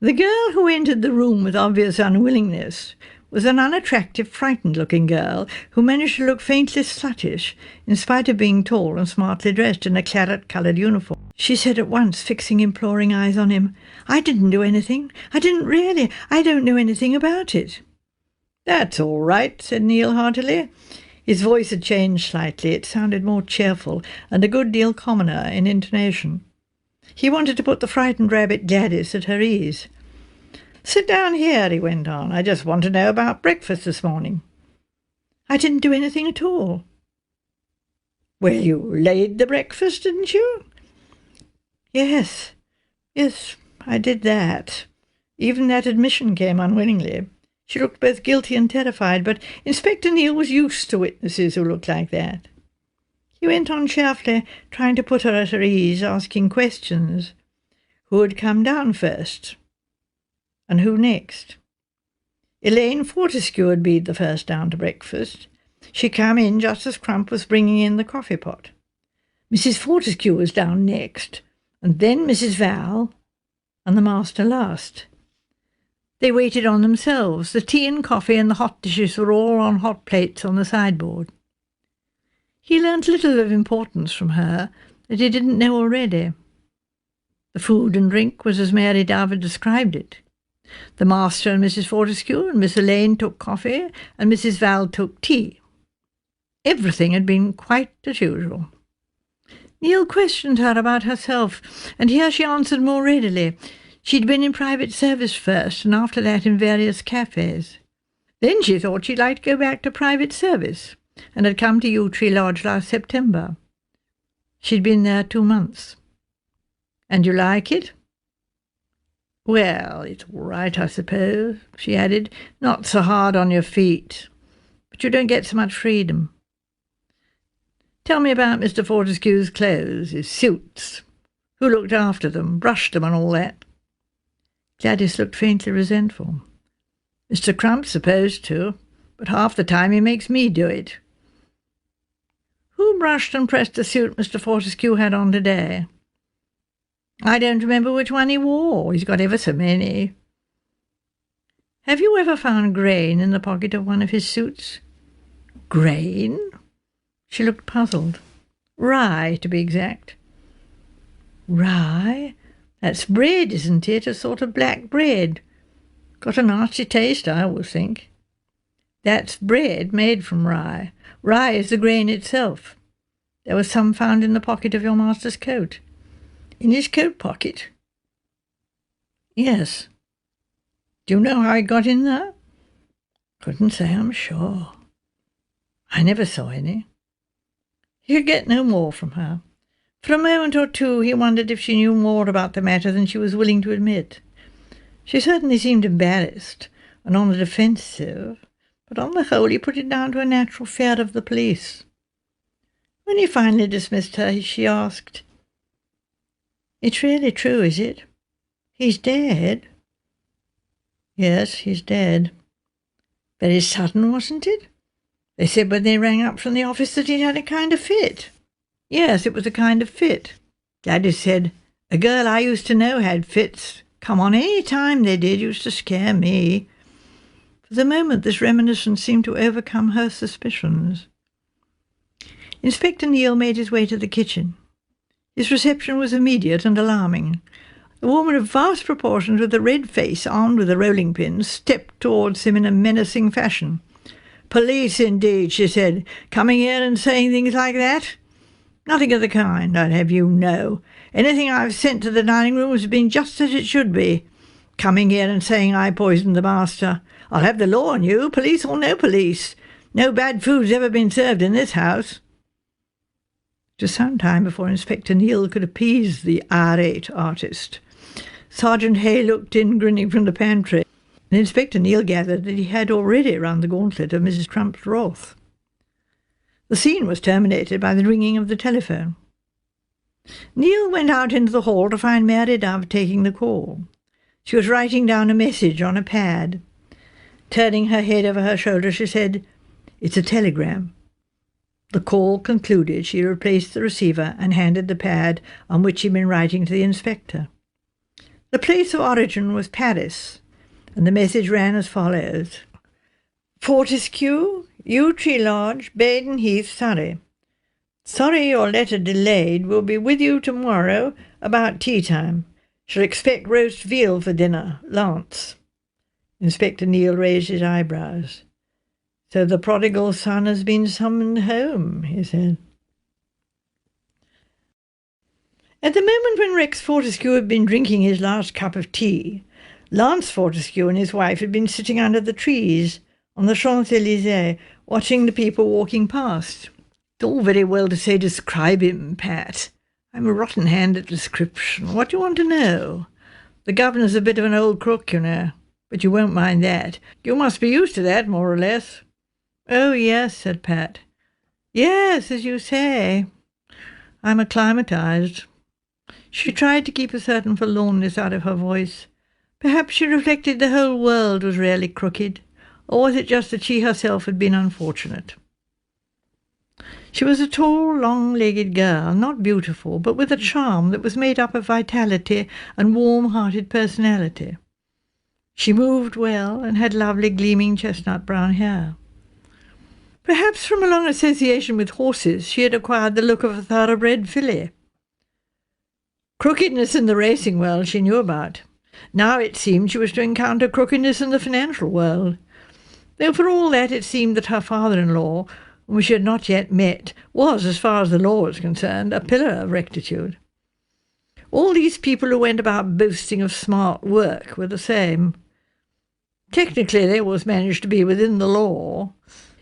The girl who entered the room with obvious unwillingness was an unattractive, frightened-looking girl who managed to look faintly sluttish, in spite of being tall and smartly dressed in a claret-coloured uniform. She said at once, fixing imploring eyes on him, "I didn't do anything. I didn't really. I don't know anything about it." "That's all right," said Neil heartily. His voice had changed slightly. It sounded more cheerful and a good deal commoner in intonation. He wanted to put the frightened rabbit Gladys at her ease. "Sit down here," he went on. "I just want to know about breakfast this morning." "I didn't do anything at all." "Well, you laid the breakfast, didn't you?" Yes, I did that." Even that admission came unwillingly. She looked both guilty and terrified, but Inspector Neil was used to witnesses who looked like that. He went on cheerfully, trying to put her at her ease, asking questions. Who had come down first? And who next? Elaine Fortescue had been the first down to breakfast. She came in just as Crump was bringing in the coffee pot. Mrs. Fortescue was down next, and then Mrs. Val, and the master last. They waited on themselves. The tea and coffee and the hot dishes were all on hot plates on the sideboard. He learnt little of importance from her that he didn't know already. The food and drink was as Mary Dove had described it. The master and Mrs. Fortescue and Miss Elaine took coffee, and Mrs. Val took tea. Everything had been quite as usual. Neil questioned her about herself, and here she answered more readily. She'd been in private service first, and after that in various cafes. Then she thought she'd like to go back to private service, and had come to Yew Tree Lodge last September. She'd been there 2 months. "And you like it?" "Well, it's all right, I suppose," she added. "Not so hard on your feet. But you don't get so much freedom." "Tell me about Mr. Fortescue's clothes, his suits. Who looked after them, brushed them and all that?" Gladys looked faintly resentful. "Mr. Crump's supposed to, but half the time he makes me do it." "Who brushed and pressed the suit Mr. Fortescue had on today?" "I don't remember which one he wore. He's got ever so many." "Have you ever found grain in the pocket of one of his suits?" "Grain?" She looked puzzled. "Rye, to be exact." "Rye? That's bread, isn't it? A sort of black bread. Got a nasty taste, I always think." "That's bread made from rye. Rye is the grain itself. There was some found in the pocket of your master's coat." "In his coat pocket?" "Yes." "Do you know how it got in there?" "Couldn't say, I'm sure." "I never saw any." He could get no more from her. For a moment or two he wondered if she knew more about the matter than she was willing to admit. She certainly seemed embarrassed and on the defensive, but on the whole he put it down to a natural fear of the police. When he finally dismissed her, she asked, "It's really true, is it? He's dead?" "Yes, he's dead." "Very sudden, wasn't it? They said when they rang up from the office that he'd had a kind of fit." "Yes, it was a kind of fit." Gladys said, "A girl I used to know had fits. Come on any time they did, used to scare me." For the moment this reminiscence seemed to overcome her suspicions. Inspector Neil made his way to the kitchen. His reception was immediate and alarming. A woman of vast proportions with a red face, armed with a rolling pin, stepped towards him in a menacing fashion. "Police, indeed," she said, "coming here and saying things like that? Nothing of the kind, I'd have you know. Anything I've sent to the dining room has been just as it should be. Coming here and saying I poisoned the master. I'll have the law on you, police or no police. No bad food's ever been served in this house." It was some time before Inspector Neil could appease the irate artist. Sergeant Hay looked in, grinning from the pantry, and Inspector Neil gathered that he had already run the gauntlet of Mrs. Crump's wrath. The scene was terminated by the ringing of the telephone. Neil went out into the hall to find Mary Dove taking the call. She was writing down a message on a pad. Turning her head over her shoulder, she said, "It's a telegram." The call concluded, she replaced the receiver and handed the pad on which she'd been writing to the inspector. The place of origin was Paris, and the message ran as follows: Fortescue, Yew Tree Lodge, Baden Heath, Surrey. Sorry your letter delayed. Will be with you tomorrow about tea time. Shall expect roast veal for dinner. Lance. Inspector Neale raised his eyebrows. So the prodigal son has been summoned home, he said. At the moment when Rex Fortescue had been drinking his last cup of tea, Lance Fortescue and his wife had been sitting under the trees on the Champs-Élysées, watching the people walking past. It's all very well to say describe him, Pat. I'm a rotten hand at description. What do you want to know? The governor's a bit of an old crook, you know, but you won't mind that. You must be used to that, more or less. Oh, yes, said Pat. Yes, as you say. I'm acclimatized. She tried to keep a certain forlornness out of her voice. Perhaps she reflected the whole world was really crooked, or was it just that she herself had been unfortunate? She was a tall, long-legged girl, not beautiful, but with a charm that was made up of vitality and warm-hearted personality. She moved well and had lovely gleaming chestnut-brown hair. Perhaps from a long association with horses she had acquired the look of a thoroughbred filly. Crookedness in the racing world she knew about. Now it seemed she was to encounter crookedness in the financial world. Though for all that it seemed that her father-in-law, whom she had not yet met, was, as far as the law was concerned, a pillar of rectitude. All these people who went about boasting of smart work were the same. Technically they always managed to be within the law,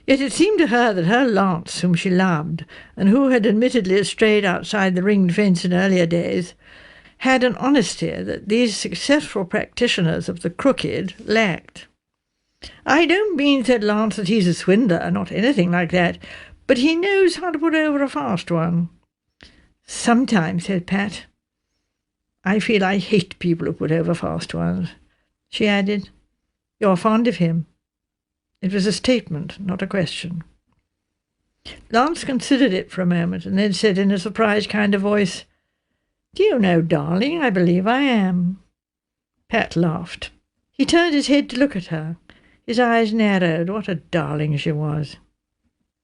yet it seemed to her that her Lance, whom she loved, and who had admittedly strayed outside the ringed fence in earlier days, had an honesty that these successful practitioners of the crooked lacked. I don't mean, said Lance, that he's a swindler, not anything like that, but he knows how to put over a fast one. Sometimes, said Pat, I feel I hate people who put over fast ones. She added, You're fond of him. It was a statement, not a question. Lance considered it for a moment, and then said in a surprised kind of voice, Do you know, darling, I believe I am. Pat laughed. He turned his head to look at her. His eyes narrowed. What a darling she was.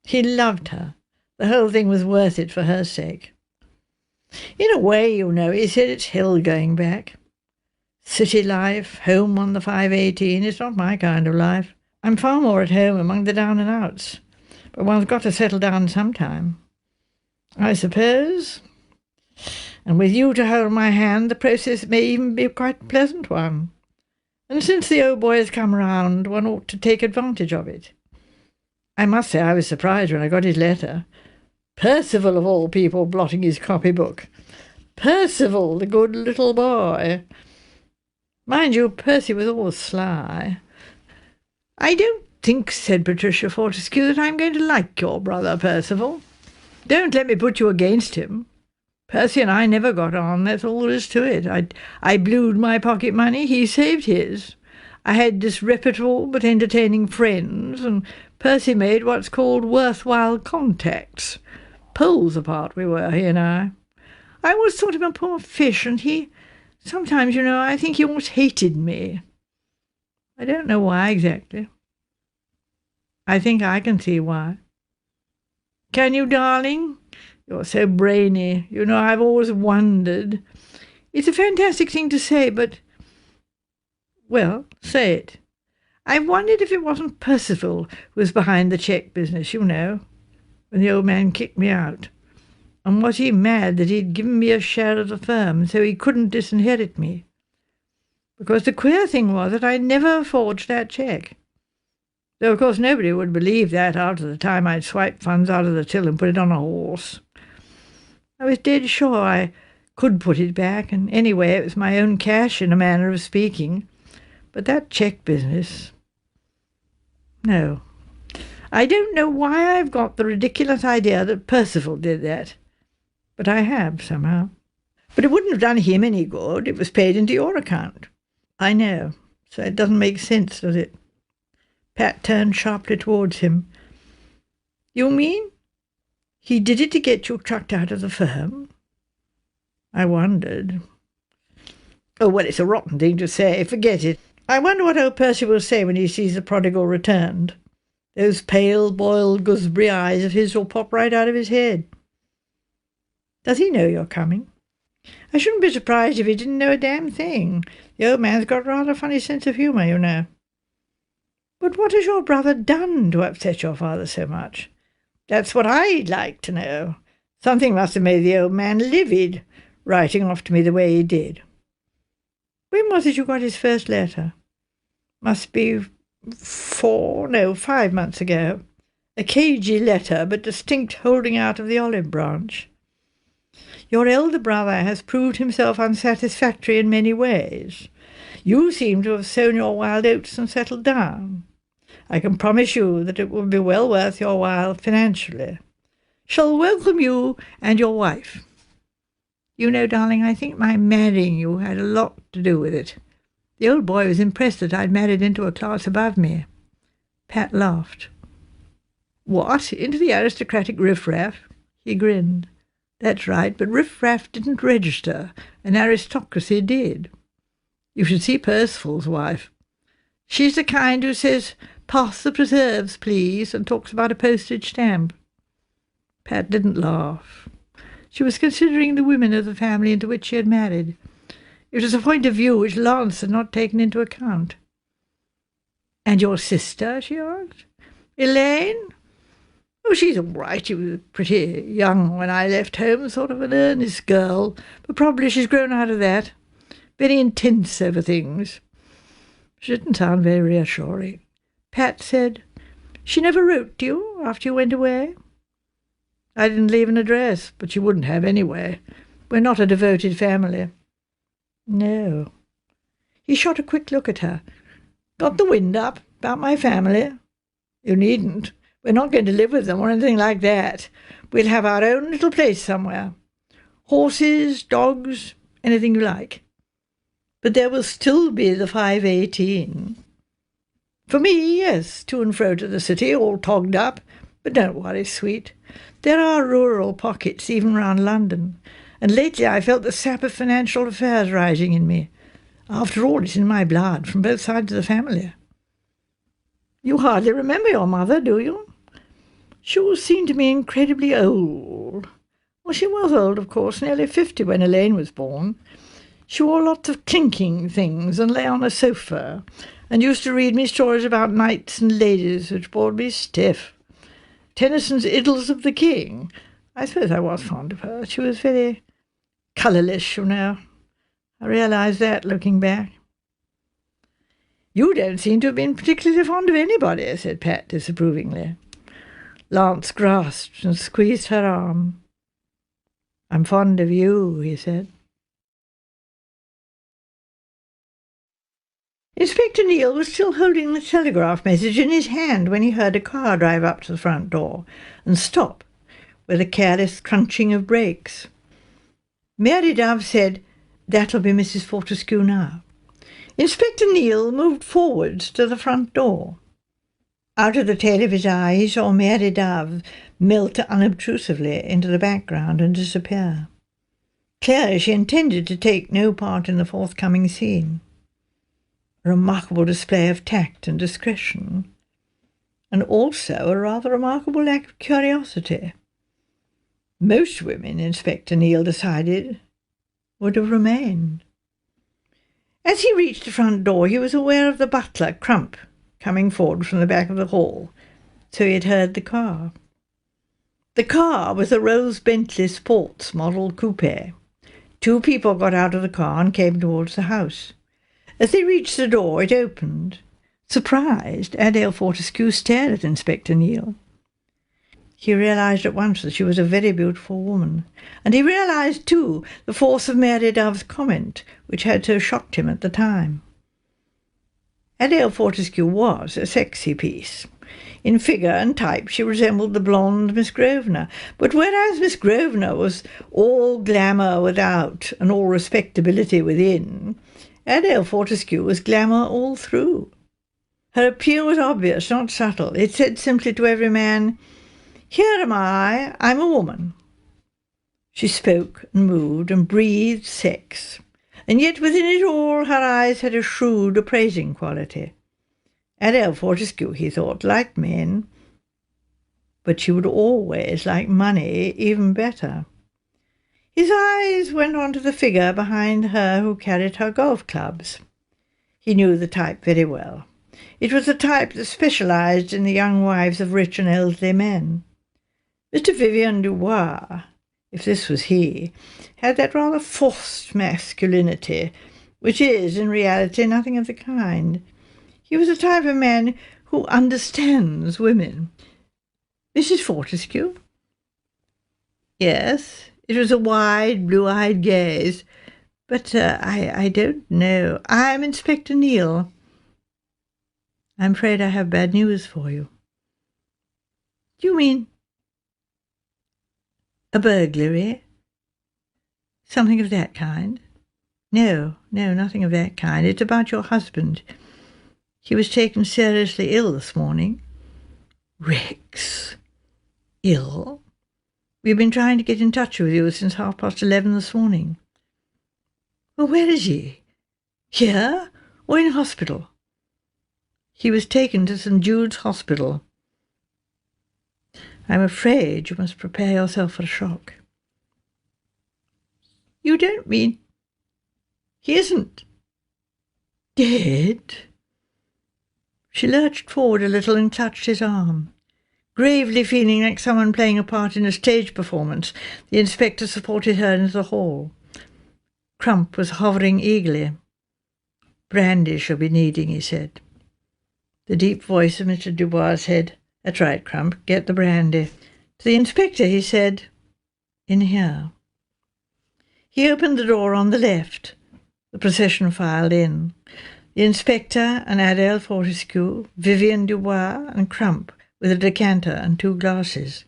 He loved her. The whole thing was worth it for her sake. In a way, you know, he said, it's hell going back. City life, home on the 518, it's not my kind of life. I'm far more at home among the down-and-outs. But one's got to settle down sometime. I suppose. And with you to hold my hand, the process may even be quite a pleasant one. And since the old boy has come round, one ought to take advantage of it. I must say I was surprised when I got his letter. Percival, of all people, blotting his copybook. Percival, the good little boy. Mind you, Percy was always sly. I don't think, said Patricia Fortescue, that I'm going to like your brother Percival. Don't let me put you against him. Percy and I never got on, that's all there is to it. I blued my pocket money, he saved his. I had disreputable but entertaining friends, and Percy made what's called worthwhile contacts. Poles apart we were, he and I. I always thought him a poor fish, and he... Sometimes, you know, I think he almost hated me. I don't know why exactly. I think I can see why. Can you, darling? You're so brainy. You know, I've always wondered. It's a fantastic thing to say, but... Well, say it. I've wondered if it wasn't Percival who was behind the cheque business, you know, when the old man kicked me out. And was he mad that he'd given me a share of the firm so he couldn't disinherit me? Because the queer thing was that I never forged that cheque. Though, of course, nobody would believe that after the time I'd swiped funds out of the till and put it on a horse. I was dead sure I could put it back, and anyway it was my own cash in a manner of speaking. But that cheque business... No. I don't know why I've got the ridiculous idea that Percival did that. But I have, somehow. But it wouldn't have done him any good. It was paid into your account. I know. So it doesn't make sense, does it? Pat turned sharply towards him. You mean he did it to get you chucked out of the firm? I wondered. Oh, well, it's a rotten thing to say. Forget it. I wonder what old Percy will say when he sees the prodigal returned. Those pale, boiled gooseberry eyes of his will pop right out of his head. Does he know you're coming? I shouldn't be surprised if he didn't know a damn thing. The old man's got rather a funny sense of humour, you know. But what has your brother done to upset your father so much? That's what I'd like to know. Something must have made the old man livid, writing off to me the way he did. When was it you got his first letter? Must be 5 months ago. A cagey letter, but distinct holding out of the olive branch. Your elder brother has proved himself unsatisfactory in many ways. You seem to have sown your wild oats and settled down. I can promise you that it will be well worth your while financially. Shall welcome you and your wife. You know, darling, I think my marrying you had a lot to do with it. The old boy was impressed that I'd married into a class above me. Pat laughed. What, into the aristocratic riffraff? He grinned. That's right, but riffraff didn't register, and aristocracy did. You should see Percival's wife. She's the kind who says, "Pass the preserves, please," and talks about a postage stamp. Pat didn't laugh. She was considering the women of the family into which she had married. It was a point of view which Lance had not taken into account. "And your sister?" she asked. "Elaine? Oh, she's all right. She was pretty young when I left home, sort of an earnest girl, but probably she's grown out of that. Very intense over things." She didn't sound very reassuring. Pat said, "She never wrote to you after you went away?" "I didn't leave an address, but she wouldn't have anyway. We're not a devoted family." "No." He shot a quick look at her. "Got the wind up about my family?" "You needn't. We're not going to live with them or anything like that. We'll have our own little place somewhere. Horses, dogs, anything you like. But there will still be the 518. For me, yes, to and fro to the city, all togged up. But don't worry, sweet. There are rural pockets even round London, and lately I felt the sap of financial affairs rising in me. After all, it's in my blood, from both sides of the family." "You hardly remember your mother, do you?" "She always seemed to me incredibly old." "Well, she was old, of course, nearly 50 when Elaine was born. She wore lots of clinking things and lay on a sofa, and used to read me stories about knights and ladies, which bored me stiff. Tennyson's Idylls of the King. I suppose I was fond of her. She was very colourless, you know. I realised that, looking back." "You don't seem to have been particularly fond of anybody," said Pat disapprovingly. Lance grasped and squeezed her arm. "I'm fond of you," he said. Inspector Neale was still holding the telegraph message in his hand when he heard a car drive up to the front door and stop, with a careless crunching of brakes. Mary Dove said, "That'll be Mrs. Fortescue now." Inspector Neale moved forwards to the front door. Out of the tail of his eye he saw Mary Dove melt unobtrusively into the background and disappear. Clearly she intended to take no part in the forthcoming scene. A remarkable display of tact and discretion, and also a rather remarkable lack of curiosity. Most women, Inspector Neale decided, would have remained. As he reached the front door he was aware of the butler, Crump, coming forward from the back of the hall, so he had heard the car. The car was a Rose Bentley Sports model coupe. 2 people got out of the car and came towards the house. As they reached the door, it opened. Surprised, Adele Fortescue stared at Inspector Neale. He realised at once that she was a very beautiful woman, and he realised, too, the force of Mary Dove's comment, which had so shocked him at the time. Adele Fortescue was a sexy piece. In figure and type she resembled the blonde Miss Grosvenor, but whereas Miss Grosvenor was all glamour without and all respectability within, Adele Fortescue was glamour all through. Her appeal was obvious, not subtle. It said simply to every man, "Here am I, I'm a woman." She spoke and moved and breathed sex, and yet within it all her eyes had a shrewd, appraising quality. Adele Fortescue, he thought, liked men, but she would always like money even better. His eyes went on to the figure behind her who carried her golf clubs. He knew the type very well. It was the type that specialized in the young wives of rich and elderly men. Mr. Vivian Dubois, if this was he, had that rather forced masculinity, which is, in reality, nothing of the kind. He was the type of man who understands women. Mrs. Fortescue? Yes, it was a wide, blue-eyed gaze. But I don't know. I'm Inspector Neal. I'm afraid I have bad news for you. Do you mean a burglary? Something of that kind? No, nothing of that kind. It's about your husband. He was taken seriously ill this morning. Rex? Ill? We've been trying to get in touch with you since 11:30 this morning. Well, where is he? Here or in hospital? He was taken to St. Jude's Hospital. I'm afraid you must prepare yourself for a shock. You don't mean he isn't dead? She lurched forward a little and clutched his arm. Gravely feeling like someone playing a part in a stage performance, the inspector supported her into the hall. Crump was hovering eagerly. Brandy shall be needing, he said. The deep voice of Mr. Dubois said, That's right, Crump, get the brandy. To the inspector he said, In here. He opened the door on the left. The procession filed in. The inspector and Adele Fortescue, Vivian Dubois and Crump, with a decanter and 2 glasses.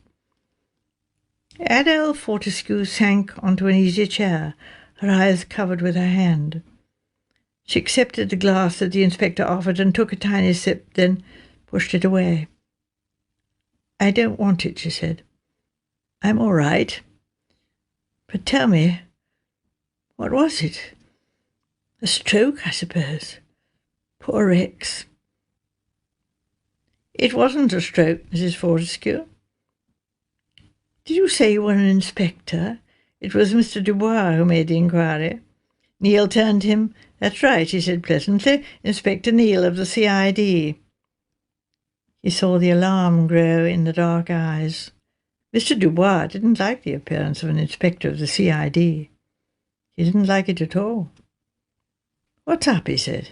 Adele Fortescue sank onto an easy chair, her eyes covered with her hand. She accepted the glass that the inspector offered and took a tiny sip, then pushed it away. I don't want it, she said. I'm all right. But tell me, what was it? A stroke, I suppose. Poor Rex. It wasn't a stroke, Mrs. Fortescue. Did you say you were an inspector? It was Mr. Dubois who made the inquiry. Neal turned to him. That's right, he said pleasantly. Inspector Neal of the C.I.D. He saw the alarm grow in the dark eyes. Mr. Dubois didn't like the appearance of an inspector of the C.I.D. He didn't like it at all. What's up, he said.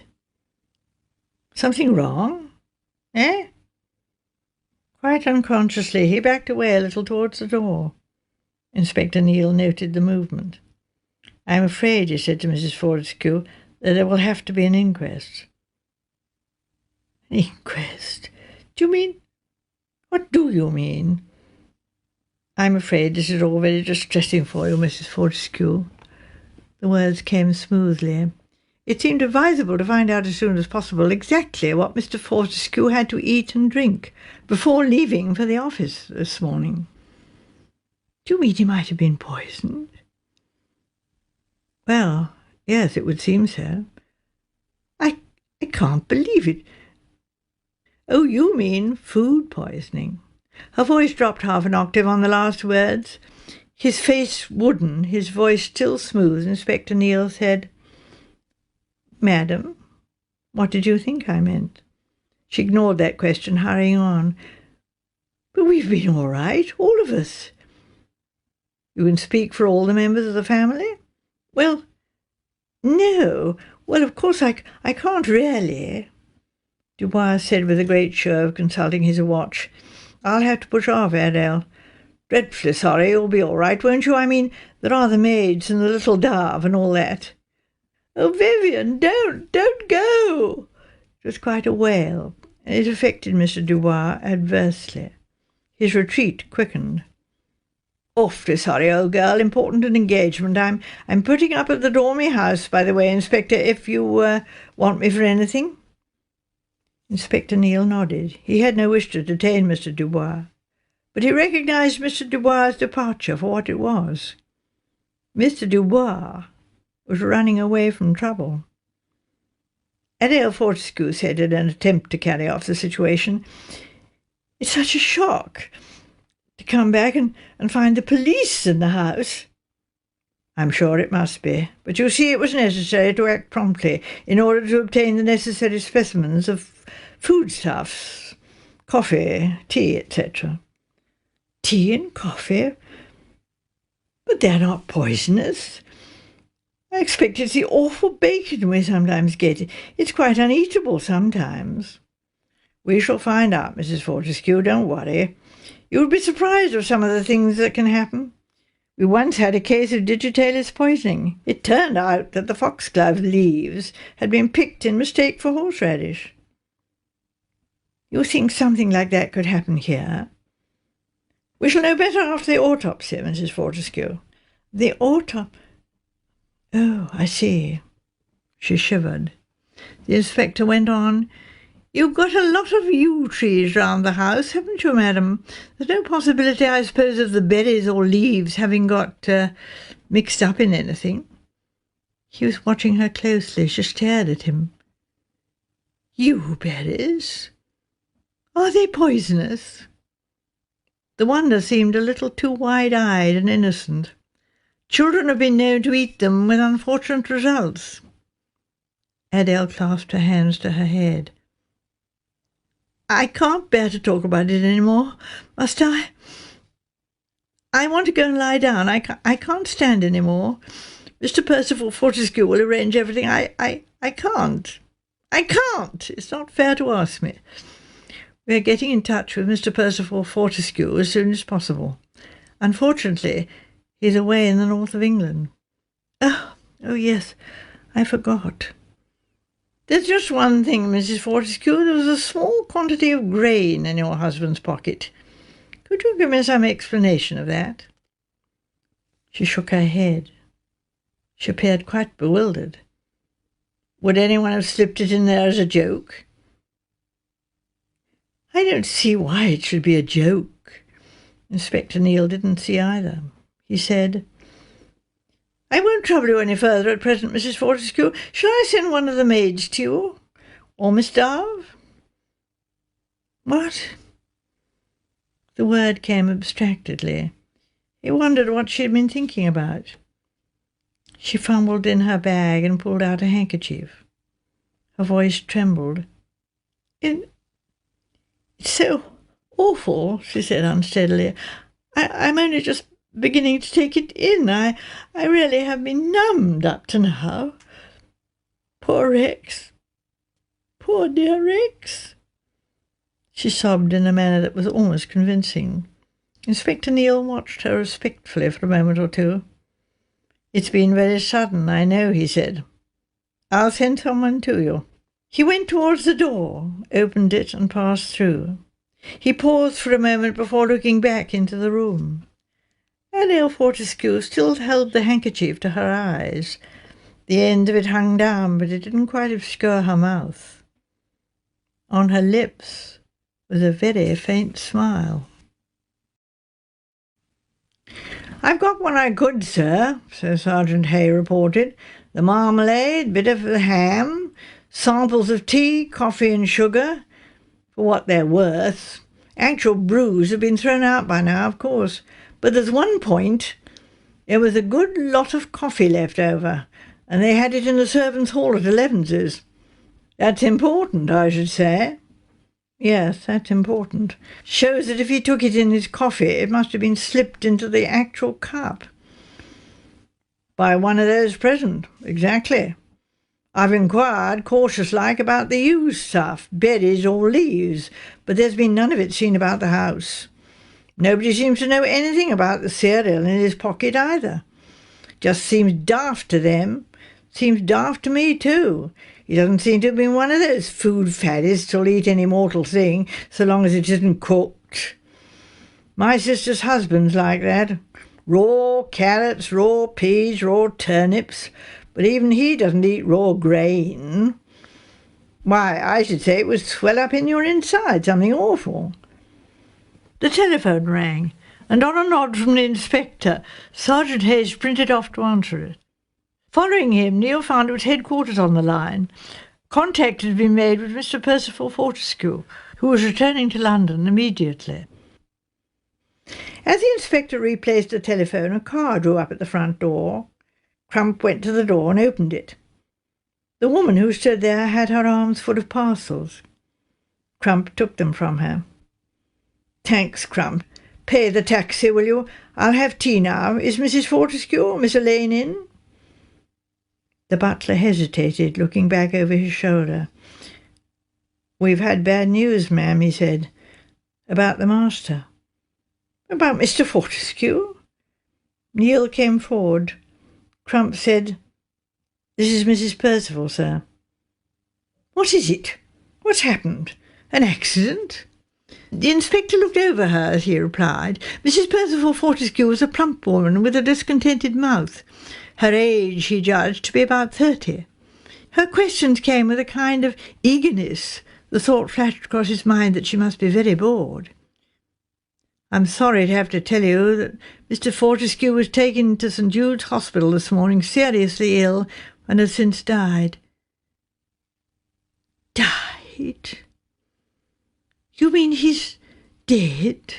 Something wrong? Eh? Quite unconsciously, he backed away a little towards the door. Inspector Neal noted the movement. I'm afraid, he said to Mrs. Fortescue, that there will have to be an inquest. An inquest? Do you mean? What do you mean? I'm afraid this is all very distressing for you, Mrs. Fortescue. The words came smoothly. It seemed advisable to find out as soon as possible exactly what Mr. Fortescue had to eat and drink before leaving for the office this morning. Do you mean he might have been poisoned? Well, yes, it would seem so. I can't believe it. Oh, you mean food poisoning. Her voice dropped half an octave on the last words. His face wooden, his voice still smooth, Inspector Neal said, Madam, what did you think I meant? She ignored that question, hurrying on. But we've been all right, all of us. You can speak for all the members of the family? Well, no. Well, of course I can't really. Dubois said with a great show of consulting his watch. I'll have to push off, Adele. Dreadfully sorry, you'll be all right, won't you? I mean, there are the maids and the little dove and all that. Oh, Vivian, don't go! It was quite a wail, and it affected Mr. Dubois adversely. His retreat quickened. Awfully sorry, old girl. Important an engagement. I'm putting up at the Dormy House, by the way, Inspector, if you want me for anything. Inspector Neal nodded. He had no wish to detain Mr. Dubois, but he recognized Mr. Dubois' departure for what it was. Mr. Dubois, was running away from trouble. Adele Fortescue said in an attempt to carry off the situation, "It's such a shock to come back and find the police in the house." "I'm sure it must be, but you see it was necessary to act promptly in order to obtain the necessary specimens of foodstuffs, coffee, tea, etc." "Tea and coffee? But they're not poisonous. I expect it's the awful bacon we sometimes get. It's quite uneatable sometimes." "We shall find out, Mrs. Fortescue, don't worry. You would be surprised at some of the things that can happen. We once had a case of digitalis poisoning. It turned out that the foxglove leaves had been picked in mistake for horseradish." "You think something like that could happen here?" "We shall know better after the autopsy, Mrs. Fortescue." "The Oh, I see." She shivered. The inspector went on, "You've got a lot of yew trees round the house, haven't you, madam? There's no possibility, I suppose, of the berries or leaves having got mixed up in anything?" He was watching her closely. She stared at him. "Yew berries? Are they poisonous?" The wonder seemed a little too wide-eyed and innocent. "Children have been known to eat them with unfortunate results." Adele clasped her hands to her head. "I can't bear to talk about it any more. Must I? I want to go and lie down. I can't stand any more. Mr. Percival Fortescue will arrange everything. I can't. I can't. It's not fair to ask me. We are getting in touch with Mr. Percival Fortescue as soon as possible. Unfortunately, he's away in the north of England." Oh, yes, I forgot. "There's just one thing, Mrs. Fortescue. There was a small quantity of grain in your husband's pocket. Could you give me some explanation of that?" She shook her head. She appeared quite bewildered. "Would anyone have slipped it in there as a joke?" "I don't see why it should be a joke." Inspector Neale didn't see either. He said, "I won't trouble you any further at present, Mrs. Fortescue. Shall I send one of the maids to you? Or Miss Dove?" "What?" The word came abstractedly. He wondered what she had been thinking about. She fumbled in her bag and pulled out a handkerchief. Her voice trembled. "It's so awful," she said unsteadily. I'm only just beginning to take it in. I really have been numbed up to now. Poor Rex. Poor dear Rex." She sobbed in a manner that was almost convincing. Inspector Neale watched her respectfully for a moment or two. "It's been very sudden, I know," he said. "I'll send someone to you." He went towards the door, opened it, and passed through. He paused for a moment before looking back into the room. Adele Fortescue still held the handkerchief to her eyes. The end of it hung down, but it didn't quite obscure her mouth. On her lips was a very faint smile. "I've got what I could, sir," Sir Sergeant Hay reported. "The marmalade, bit of the ham, samples of tea, coffee and sugar, for what they're worth. Actual brews have been thrown out by now, of course. But there's one point. There was a good lot of coffee left over, and they had it in the servants' hall at Elevenses. That's important, I should say." "Yes, that's important. Shows that if he took it in his coffee, it must have been slipped into the actual cup." "By one of those present, exactly. I've inquired, cautious-like, about the used stuff, berries or leaves, but there's been none of it seen about the house. Nobody seems to know anything about the cereal in his pocket either. Just seems daft to them. Seems daft to me, too. He doesn't seem to have been one of those food faddists who'll eat any mortal thing, so long as it isn't cooked. My sister's husband's like that. Raw carrots, raw peas, raw turnips, but even he doesn't eat raw grain. Why, I should say it would swell up in your inside, something awful." The telephone rang, and on a nod from the inspector, Sergeant Hay sprinted off to answer it. Following him, Neil found it was headquarters on the line. Contact had been made with Mr. Percival Fortescue, who was returning to London immediately. As the inspector replaced the telephone, a car drew up at the front door. Crump went to the door and opened it. The woman who stood there had her arms full of parcels. Crump took them from her. "Thanks, Crump. Pay the taxi, will you? I'll have tea now. Is Mrs. Fortescue or Miss Elaine in?" The butler hesitated, looking back over his shoulder. "We've had bad news, ma'am," he said. "About the master." "About Mr. Fortescue?" Neil came forward. Crump said, "This is Mrs. Percival, sir." "What is it? What's happened? An accident?" The inspector looked over her as he replied. Mrs. Percival Fortescue was a plump woman with a discontented mouth. Her age he judged to be about 30. Her questions came with a kind of eagerness. The thought flashed across his mind that she must be very bored. "I'm sorry to have to tell you that Mr. Fortescue was taken to St. Jude's Hospital this morning, seriously ill, and has since died." "Died? You mean he's dead?"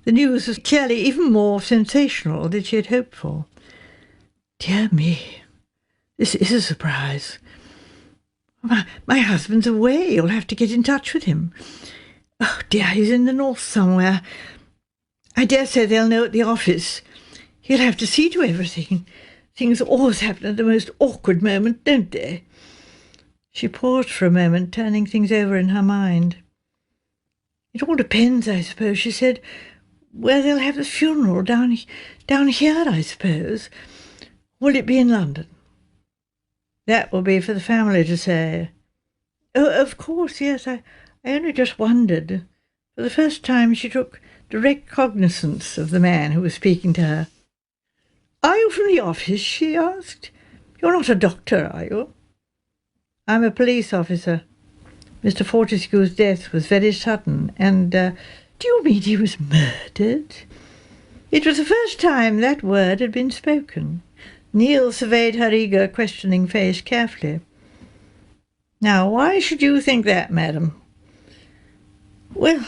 The news was clearly even more sensational than she had hoped for. "Dear me, this is a surprise. My husband's away. You'll have to get in touch with him. Oh dear, he's in the north somewhere. I dare say they'll know at the office. He'll have to see to everything. Things always happen at the most awkward moment, don't they?" She paused for a moment, turning things over in her mind. "It all depends, I suppose," she said, "where they'll have the funeral. Down here, I suppose. Will it be in London?" "That will be for the family to say." "Oh, of course, yes. I only just wondered." For the first time she took direct cognizance of the man who was speaking to her. "Are you from the office?" she asked. "You're not a doctor, are you?" "I'm a police officer. Mr. Fortescue's death was very sudden, and, do you mean he was murdered?" It was the first time that word had been spoken. Neil surveyed her eager, questioning face carefully. "Now, why should you think that, madam?" "Well,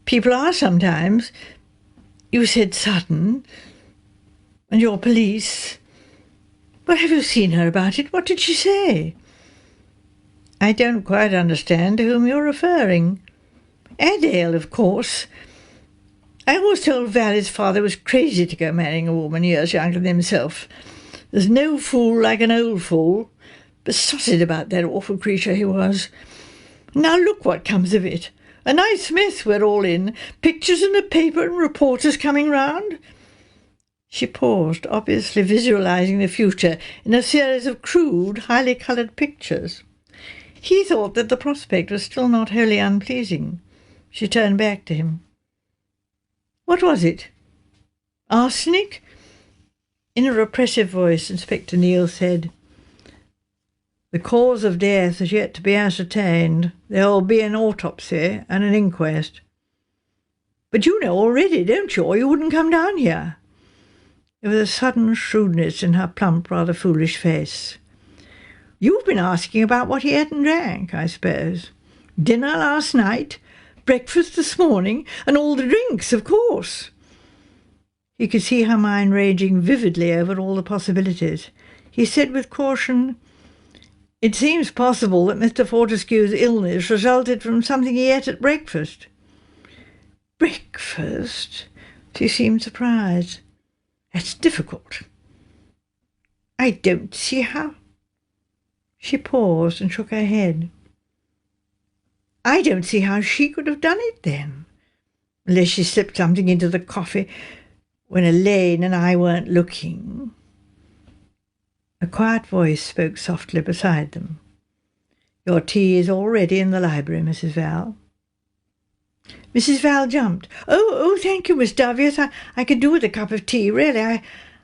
people are sometimes. You said sudden, and you're police. Well, have you seen her about it? What did she say?" "I don't quite understand to whom you're referring." "Adele, of course. I always told Val his father was crazy to go marrying a woman years younger than himself. There's no fool like an old fool. Besotted about that awful creature he was. Now look what comes of it. A nice mess we're all in. Pictures in the paper and reporters coming round." She paused, obviously visualizing the future in a series of crude, highly coloured pictures. He thought that the prospect was still not wholly unpleasing. She turned back to him. "What was it? Arsenic?" In a repressive voice, Inspector Neil said, "The cause of death is yet to be ascertained. There will be an autopsy and an inquest." "But you know already, don't you, or you wouldn't come down here?" There was a sudden shrewdness in her plump, rather foolish face. "You've been asking about what he ate and drank, I suppose. Dinner last night, breakfast this morning, and all the drinks, of course." He could see her mind raging vividly over all the possibilities. He said with caution, "It seems possible that Mr. Fortescue's illness resulted from something he ate at breakfast." "Breakfast?" She seemed surprised. "That's difficult. I don't see how—" She paused and shook her head. "I don't see how she could have done it then, unless she slipped something into the coffee when Elaine and I weren't looking." A quiet voice spoke softly beside them. "Your tea is already in the library, Mrs. Val." Mrs. Val jumped. Oh, thank you, Miss Dove. Yes, I could do with a cup of tea, really.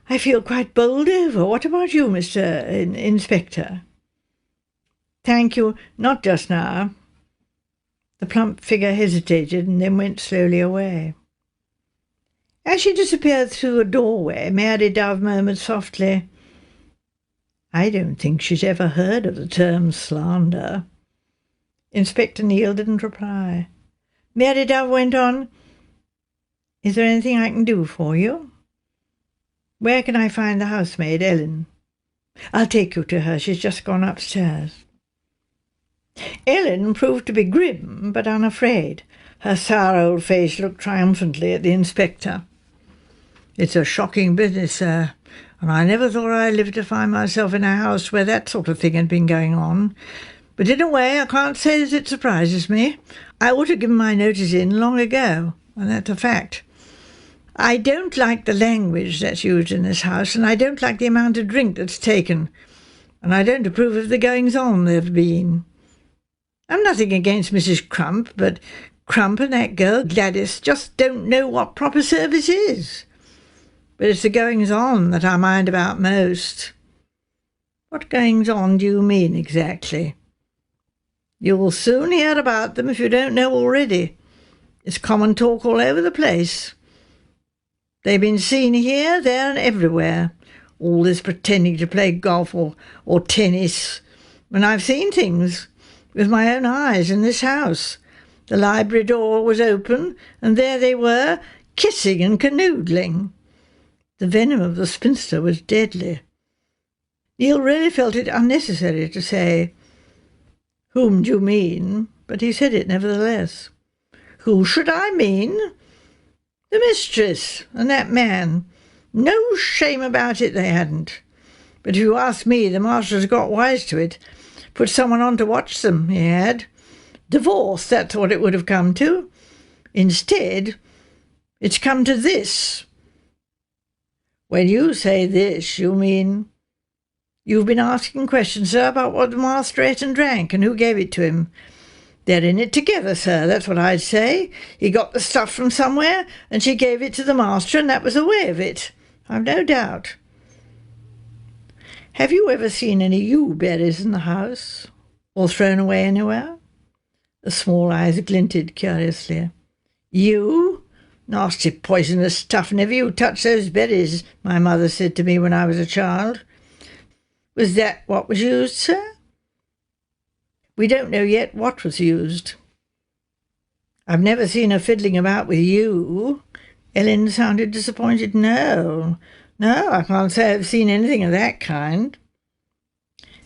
I feel quite bowled over. What about you, Mr. Inspector?" "Thank you, not just now." The plump figure hesitated and then went slowly away. As she disappeared through a doorway, Mary Dove murmured softly, I don't think she's ever heard of the term slander. Inspector Neil didn't reply. Mary Dove went on, Is there anything I can do for you? Where can I find the housemaid, Ellen? I'll take you to her. She's just gone upstairs. Ellen proved to be grim but unafraid. Her sour old face looked triumphantly at the inspector. It's a shocking business, sir, and I never thought I'd live to find myself in a house where that sort of thing had been going on. But in a way I can't say that it surprises me. I ought to have given my notice in long ago, and that's a fact. I don't like the language that's used in this house, and I don't like the amount of drink that's taken, and I don't approve of the goings-on there have been. I'm nothing against Mrs. Crump, but Crump and that girl Gladys just don't know what proper service is. But it's the goings-on that I mind about most. What goings-on do you mean exactly? You'll soon hear about them if you don't know already. It's common talk all over the place. They've been seen here, there, and everywhere. All this pretending to play golf or tennis. And I've seen things with my own eyes in this house. The library door was open, and there they were, kissing and canoodling. The venom of the spinster was deadly. Neil really felt it unnecessary to say, Whom do you mean? But he said it nevertheless. Who should I mean? The mistress and that man. No shame about it they hadn't. But if you ask me, the master's got wise to it. Put someone on to watch them, he had. Divorce, that's what it would have come to. Instead, it's come to this. When you say this, you mean... You've been asking questions, sir, about what the master ate and drank, and who gave it to him. They're in it together, sir, that's what I'd say. He got the stuff from somewhere, and she gave it to the master, and that was the way of it. I've no doubt. Have you ever seen any yew-berries in the house, or thrown away anywhere? The small eyes glinted curiously. You? Nasty poisonous stuff, never you touch those berries, my mother said to me when I was a child. Was that what was used, sir? We don't know yet what was used. I've never seen her fiddling about with you. Ellen sounded disappointed. No, I can't say I've seen anything of that kind.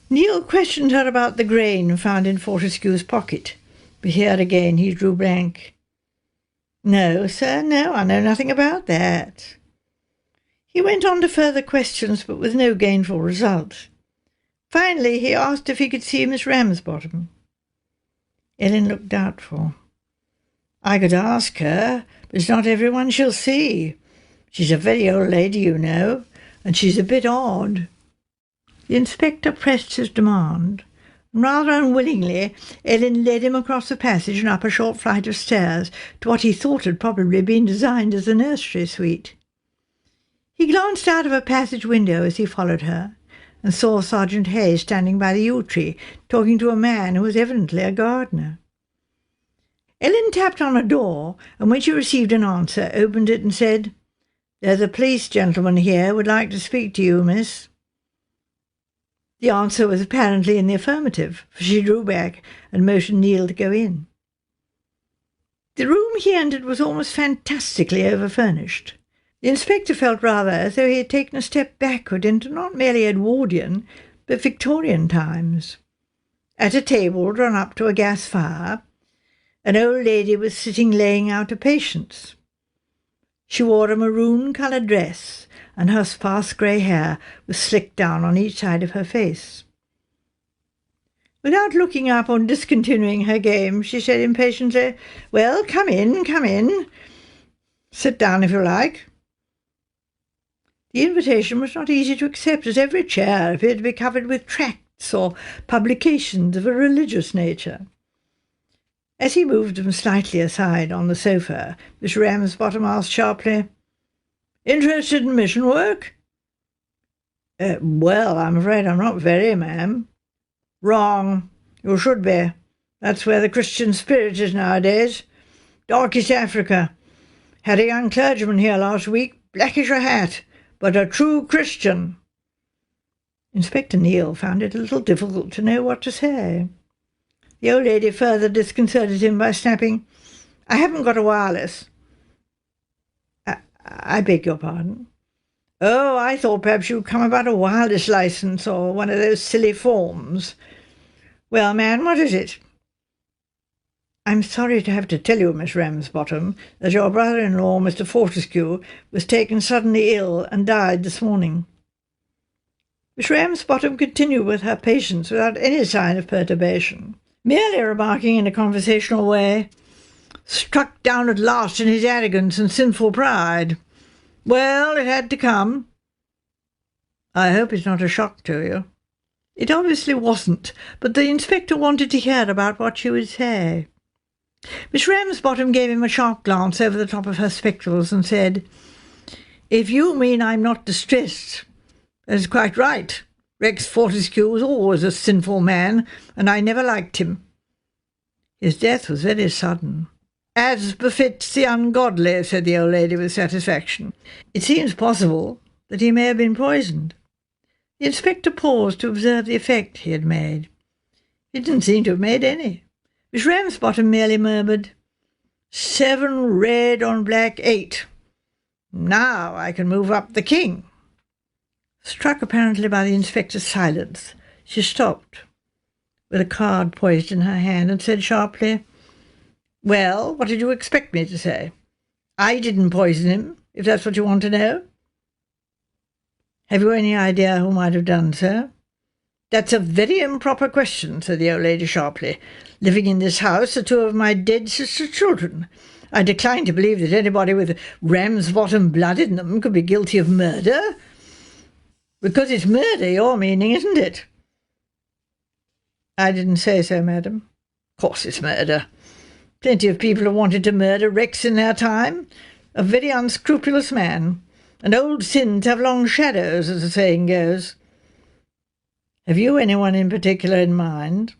Neil questioned her about the grain found in Fortescue's pocket, but here again he drew blank. No, sir, no, I know nothing about that. He went on to further questions, but with no gainful result. Finally, he asked if he could see Miss Ramsbottom. Ellen looked doubtful. I could ask her, but it's not everyone she'll see. She's a very old lady, you know, and she's a bit odd. The inspector pressed his demand, and rather unwillingly Ellen led him across the passage and up a short flight of stairs to what he thought had probably been designed as a nursery suite. He glanced out of a passage window as he followed her, and saw Sergeant Hayes standing by the yew tree, talking to a man who was evidently a gardener. Ellen tapped on a door, and when she received an answer, opened it and said, There's a police gentleman here would like to speak to you, miss. The answer was apparently in the affirmative, for she drew back and motioned Neil to go in. The room he entered was almost fantastically over-furnished. The inspector felt rather as though he had taken a step backward into not merely Edwardian, but Victorian times. At a table drawn up to a gas fire, an old lady was sitting laying out a patience. She wore a maroon-coloured dress, and her sparse grey hair was slicked down on each side of her face. Without looking up or discontinuing her game, she said impatiently, Well, come in, come in. Sit down if you like. The invitation was not easy to accept, as every chair appeared to be covered with tracts or publications of a religious nature. As he moved them slightly aside on the sofa, Miss Ramsbottom asked sharply, Interested in mission work? Well, I'm afraid I'm not very, ma'am. Wrong. You should be. That's where the Christian spirit is nowadays. Darkest Africa. Had a young clergyman here last week, blackish a hat, but a true Christian. Inspector Neil found it a little difficult to know what to say. The old lady further disconcerted him by snapping, "I haven't got a wireless." I beg your pardon?" "Oh, I thought perhaps you'd come about a wireless licence or one of those silly forms. Well, man, what is it?" "I'm sorry to have to tell you, Miss Ramsbottom, that your brother-in-law, Mr. Fortescue, was taken suddenly ill and died this morning." Miss Ramsbottom continued with her patience without any sign of perturbation, merely remarking in a conversational way, "Struck down at last in his arrogance and sinful pride. Well, it had to come." "I hope it's not a shock to you." It obviously wasn't, but the inspector wanted to hear about what she would say. Miss Ramsbottom gave him a sharp glance over the top of her spectacles and said, "If you mean I'm not distressed, that is quite right. Rex Fortescue was always a sinful man, and I never liked him. His death was very sudden." "As befits the ungodly," said the old lady with satisfaction. "It seems possible that he may have been poisoned." The inspector paused to observe the effect he had made. He didn't seem to have made any. Miss Ramsbottom merely murmured, "7 red on black 8. Now I can move up the king." Struck apparently by the inspector's silence, she stopped, with a card poised in her hand, and said sharply, "Well, what did you expect me to say? I didn't poison him, if that's what you want to know." "Have you any idea who might have done so?" "That's a very improper question," said the old lady sharply. "Living in this house are 2 of my dead sister's children. I decline to believe that anybody with Ramsbottom blood in them could be guilty of murder. Because it's murder you're meaning, isn't it?" "I didn't say so, madam." "Of course it's murder. Plenty of people have wanted to murder Rex in their time. A very unscrupulous man. And old sins have long shadows, as the saying goes." "Have you anyone in particular in mind?"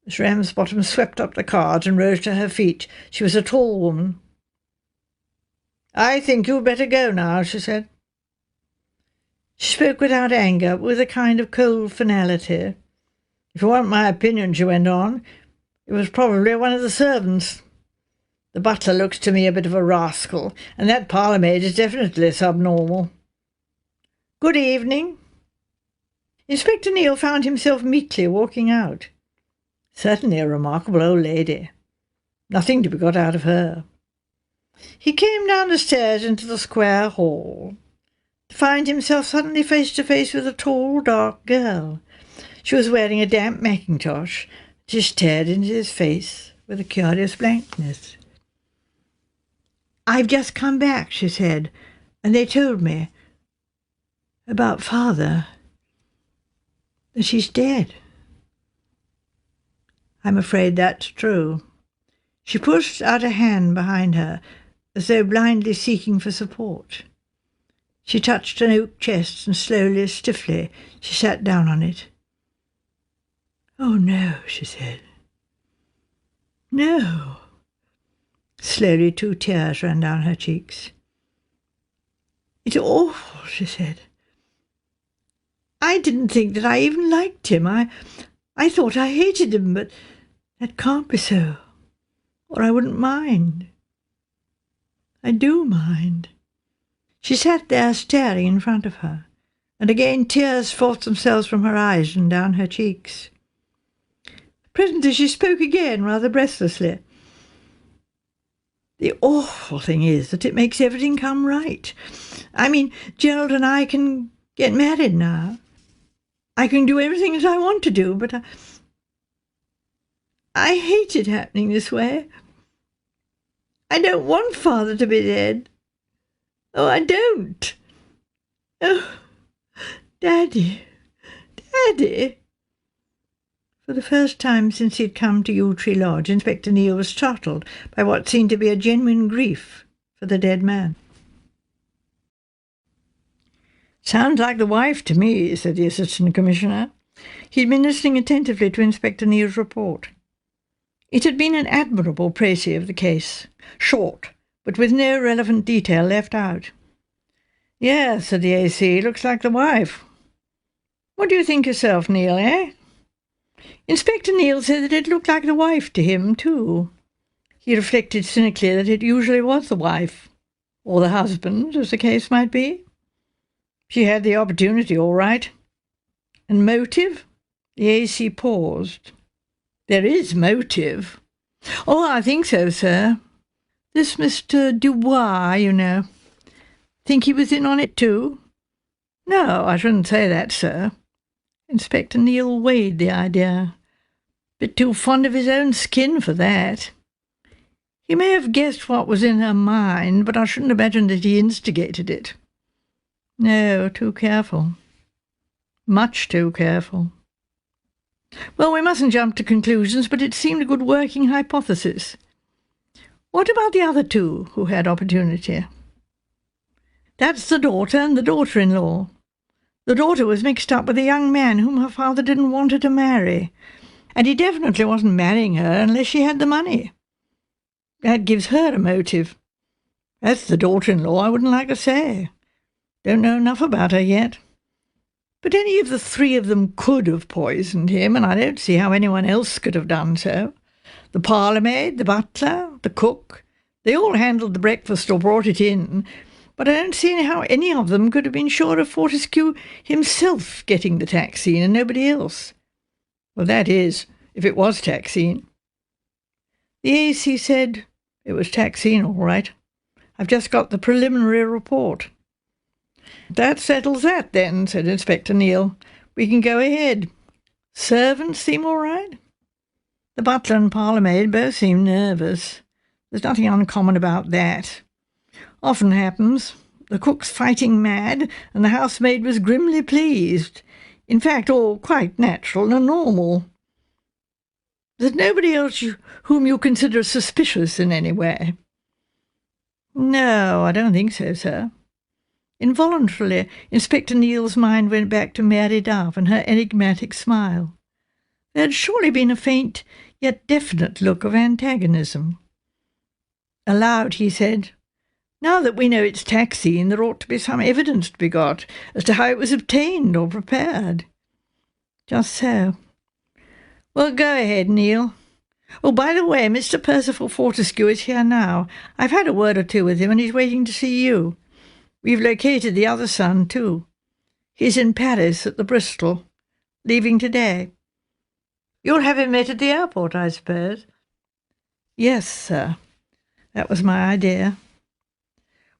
Miss Ramsbottom swept up the cards and rose to her feet. She was a tall woman. "I think you'd better go now," she said. She spoke without anger, but with a kind of cold finality. "If you want my opinion," she went on, "it was probably one of the servants. The butler looks to me a bit of a rascal, and that parlour-maid is definitely subnormal. Good evening." Inspector Neil found himself meekly walking out. Certainly a remarkable old lady. Nothing to be got out of her. He came down the stairs into the square hall, to find himself suddenly face to face with a tall, dark girl. She was wearing a damp mackintosh. She stared into his face with a curious blankness. "I've just come back," she said, "and they told me about father, that he's dead." "I'm afraid that's true." She pushed out a hand behind her, as though blindly seeking for support. She touched an oak chest, and slowly, stiffly, she sat down on it. "Oh, no," she said. "No." Slowly 2 tears ran down her cheeks. "It's awful," she said. "I didn't think that I even liked him. I thought I hated him, but that can't be so, or I wouldn't mind. I do mind." She sat there staring in front of her, and again tears forced themselves from her eyes and down her cheeks. Presently she spoke again, rather breathlessly. "The awful thing is that it makes everything come right. I mean, Gerald and I can get married now. I can do everything as I want to do, but I hate it happening this way. I don't want father to be dead. Oh, I don't. Oh, Daddy, Daddy." For the first time since he had come to Yew Tree Lodge, Inspector Neil was startled by what seemed to be a genuine grief for the dead man. "Sounds like the wife to me," said the Assistant Commissioner. He had been listening attentively to Inspector Neil's report. It had been an admirable précis of the case, short, but with no relevant detail left out. "Yes," said the AC, "looks like the wife." What do you think yourself, Neil, eh? Inspector Neil said that it looked like the wife to him, too. He reflected cynically that it usually was the wife, or the husband, as the case might be. She had the opportunity, all right. And motive? The AC paused. There is motive. Oh, I think so, sir. This Mr. Dubois, you know. Think he was in on it too? No, I shouldn't say that, sir. Inspector Neil weighed the idea. Bit too fond of his own skin for that. He may have guessed what was in her mind, but I shouldn't imagine that he instigated it. No, too careful. Much too careful. Well, we mustn't jump to conclusions, but it seemed a good working hypothesis. What about the other two who had opportunity? That's the daughter and the daughter-in-law. The daughter was mixed up with a young man whom her father didn't want her to marry, and he definitely wasn't marrying her unless she had the money. That gives her a motive. That's the daughter-in-law, I wouldn't like to say. Don't know enough about her yet. But any of the three of them could have poisoned him, and I don't see how anyone else could have done so. The parlour-maid, the butler, the cook, they all handled the breakfast or brought it in, but I don't see how any of them could have been sure of Fortescue himself getting the taxine and nobody else. Well, that is, if it was taxine. The AC said it was taxine, all right. I've just got the preliminary report. That settles that, then, said Inspector Neil. We can go ahead. Servants seem all right? The butler and parlour-maid both seem nervous. There's nothing uncommon about that. Often happens. The cook's fighting mad, and the housemaid was grimly pleased. In fact, all quite natural and normal. There's nobody else whom you consider suspicious in any way? No, I don't think so, sir. Involuntarily, Inspector Neil's mind went back to Mary Dove and her enigmatic smile. There had surely been a faint, yet definite look of antagonism. Aloud he said, Now that we know it's taxine, there ought to be some evidence to be got as to how it was obtained or prepared. Just so. Well, go ahead, Neil. Oh, by the way, Mr. Percival Fortescue is here now. I've had a word or two with him, and he's waiting to see you. We've located the other son, too. He's in Paris at the Bristol, leaving today. You'll have him met at the airport, I suppose? Yes, sir. That was my idea.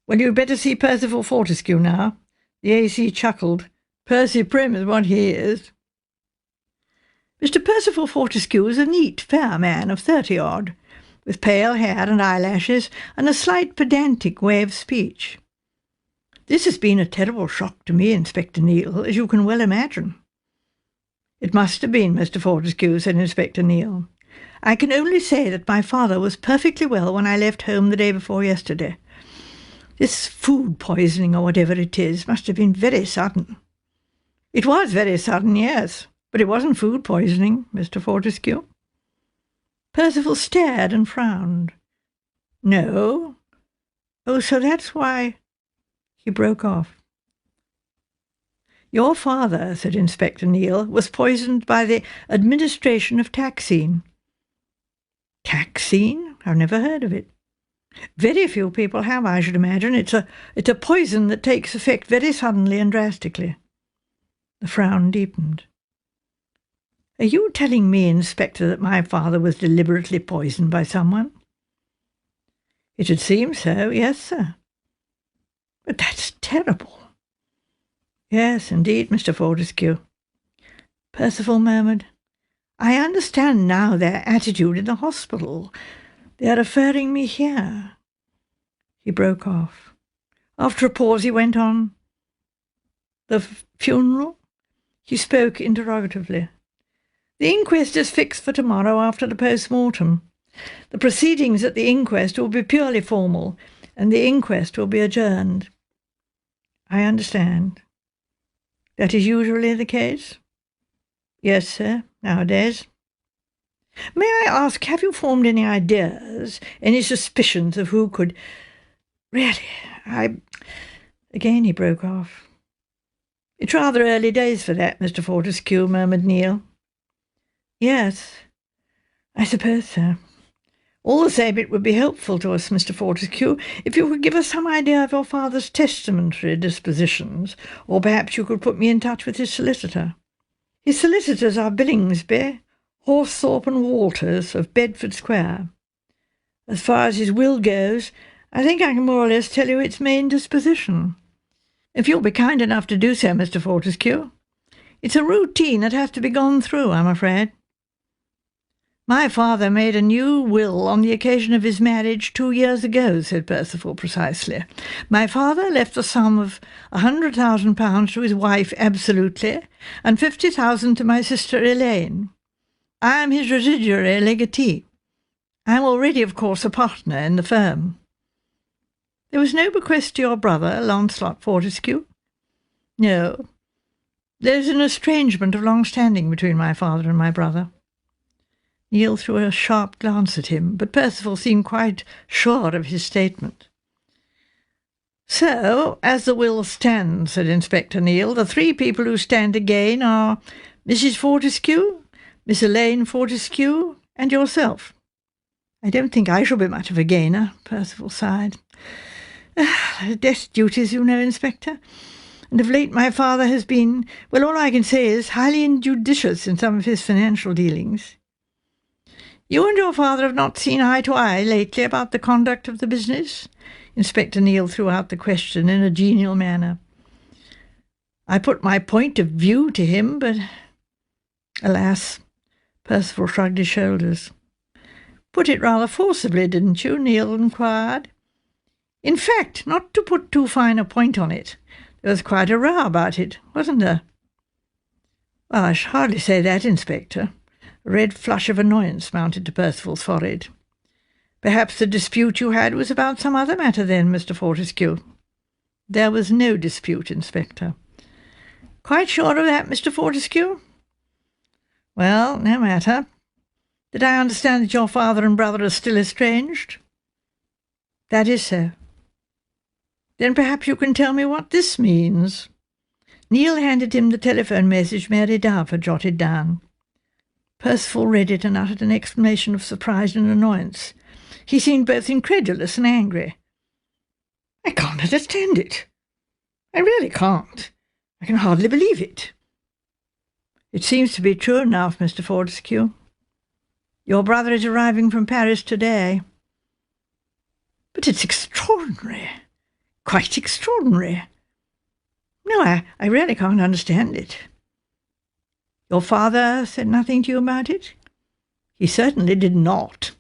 Well, you'd better see Percival Fortescue now. The AC chuckled. Percy Prim is what he is. Mr. Percival Fortescue was a neat, fair man of 30-odd, with pale hair and eyelashes and a slight pedantic way of speech. This has been a terrible shock to me, Inspector Neil, as you can well imagine. It must have been, Mr. Fortescue, said Inspector Neil. I can only say that my father was perfectly well when I left home the day before yesterday. This food poisoning, or whatever it is, must have been very sudden. It was very sudden, yes, but it wasn't food poisoning, Mr. Fortescue. Percival stared and frowned. No? Oh, so that's why... He broke off. Your father, said Inspector Neil, was poisoned by the administration of taxine. Taxine? I've never heard of it. Very few people have, I should imagine. It's a poison that takes effect very suddenly and drastically. The frown deepened. Are you telling me, Inspector, that my father was deliberately poisoned by someone? It would seem so, yes, sir. But that's terrible. Yes, indeed, Mr. Fortescue. Percival murmured, I understand now their attitude in the hospital. They are referring me here. He broke off. After a pause he went on. The funeral? He spoke interrogatively. The inquest is fixed for tomorrow after the post-mortem. The proceedings at the inquest will be purely formal, and the inquest will be adjourned. I understand. That is usually the case? Yes, sir, nowadays. May I ask, have you formed any ideas, any suspicions of who could... Really, Again he broke off. "It's rather early days for that, Mr. Fortescue," murmured Neil. "Yes, I suppose so. All the same, it would be helpful to us, Mr. Fortescue, if you could give us some idea of your father's testamentary dispositions, or perhaps you could put me in touch with his solicitor. His solicitors are Billingsby, Horsthorpe and Walters of Bedford Square. As far as his will goes, I think I can more or less tell you its main disposition. If you'll be kind enough to do so, Mr. Fortescue. It's a routine that has to be gone through, I'm afraid." "My father made a new will on the occasion of his marriage 2 years ago," said Percival precisely. "My father left the sum of £100,000 to his wife absolutely, and 50,000 to my sister Elaine. I am his residuary legatee. I am already, of course, a partner in the firm." "There was no bequest to your brother, Lancelot Fortescue?" "No. There is an estrangement of long standing between my father and my brother." Neil threw a sharp glance at him, but Percival seemed quite sure of his statement. "So, as the will stands," said Inspector Neil, "the three people who stand to gain are Mrs. Fortescue, Miss Elaine Fortescue, and yourself." "I don't think I shall be much of a gainer," Percival sighed. "Death duties, you know, Inspector. And of late my father has been, well, all I can say is, highly injudicious in some of his financial dealings." "You and your father have not seen eye to eye lately about the conduct of the business?" Inspector Neil threw out the question in a genial manner. "I put my point of view to him, but—" "Alas!" Percival shrugged his shoulders. "Put it rather forcibly, didn't you?" Neil inquired. "In fact, not to put too fine a point on it, there was quite a row about it, wasn't there?" "Well, I should hardly say that, Inspector." A red flush of annoyance mounted to Percival's forehead. "Perhaps the dispute you had was about some other matter then, Mr. Fortescue?" "There was no dispute, Inspector." "Quite sure of that, Mr. Fortescue?" "Well, no matter. Did I understand that your father and brother are still estranged?" "That is so." "Then perhaps you can tell me what this means." Neil handed him the telephone message Mary Dove had jotted down. Percival read it and uttered an exclamation of surprise and annoyance. He seemed both incredulous and angry. "I can't understand it. I really can't. I can hardly believe it." "It seems to be true enough, Mr. Fortescue. Your brother is arriving from Paris today." "But it's extraordinary. Quite extraordinary. No, I really can't understand it." "Your father said nothing to you about it?" "He certainly did not.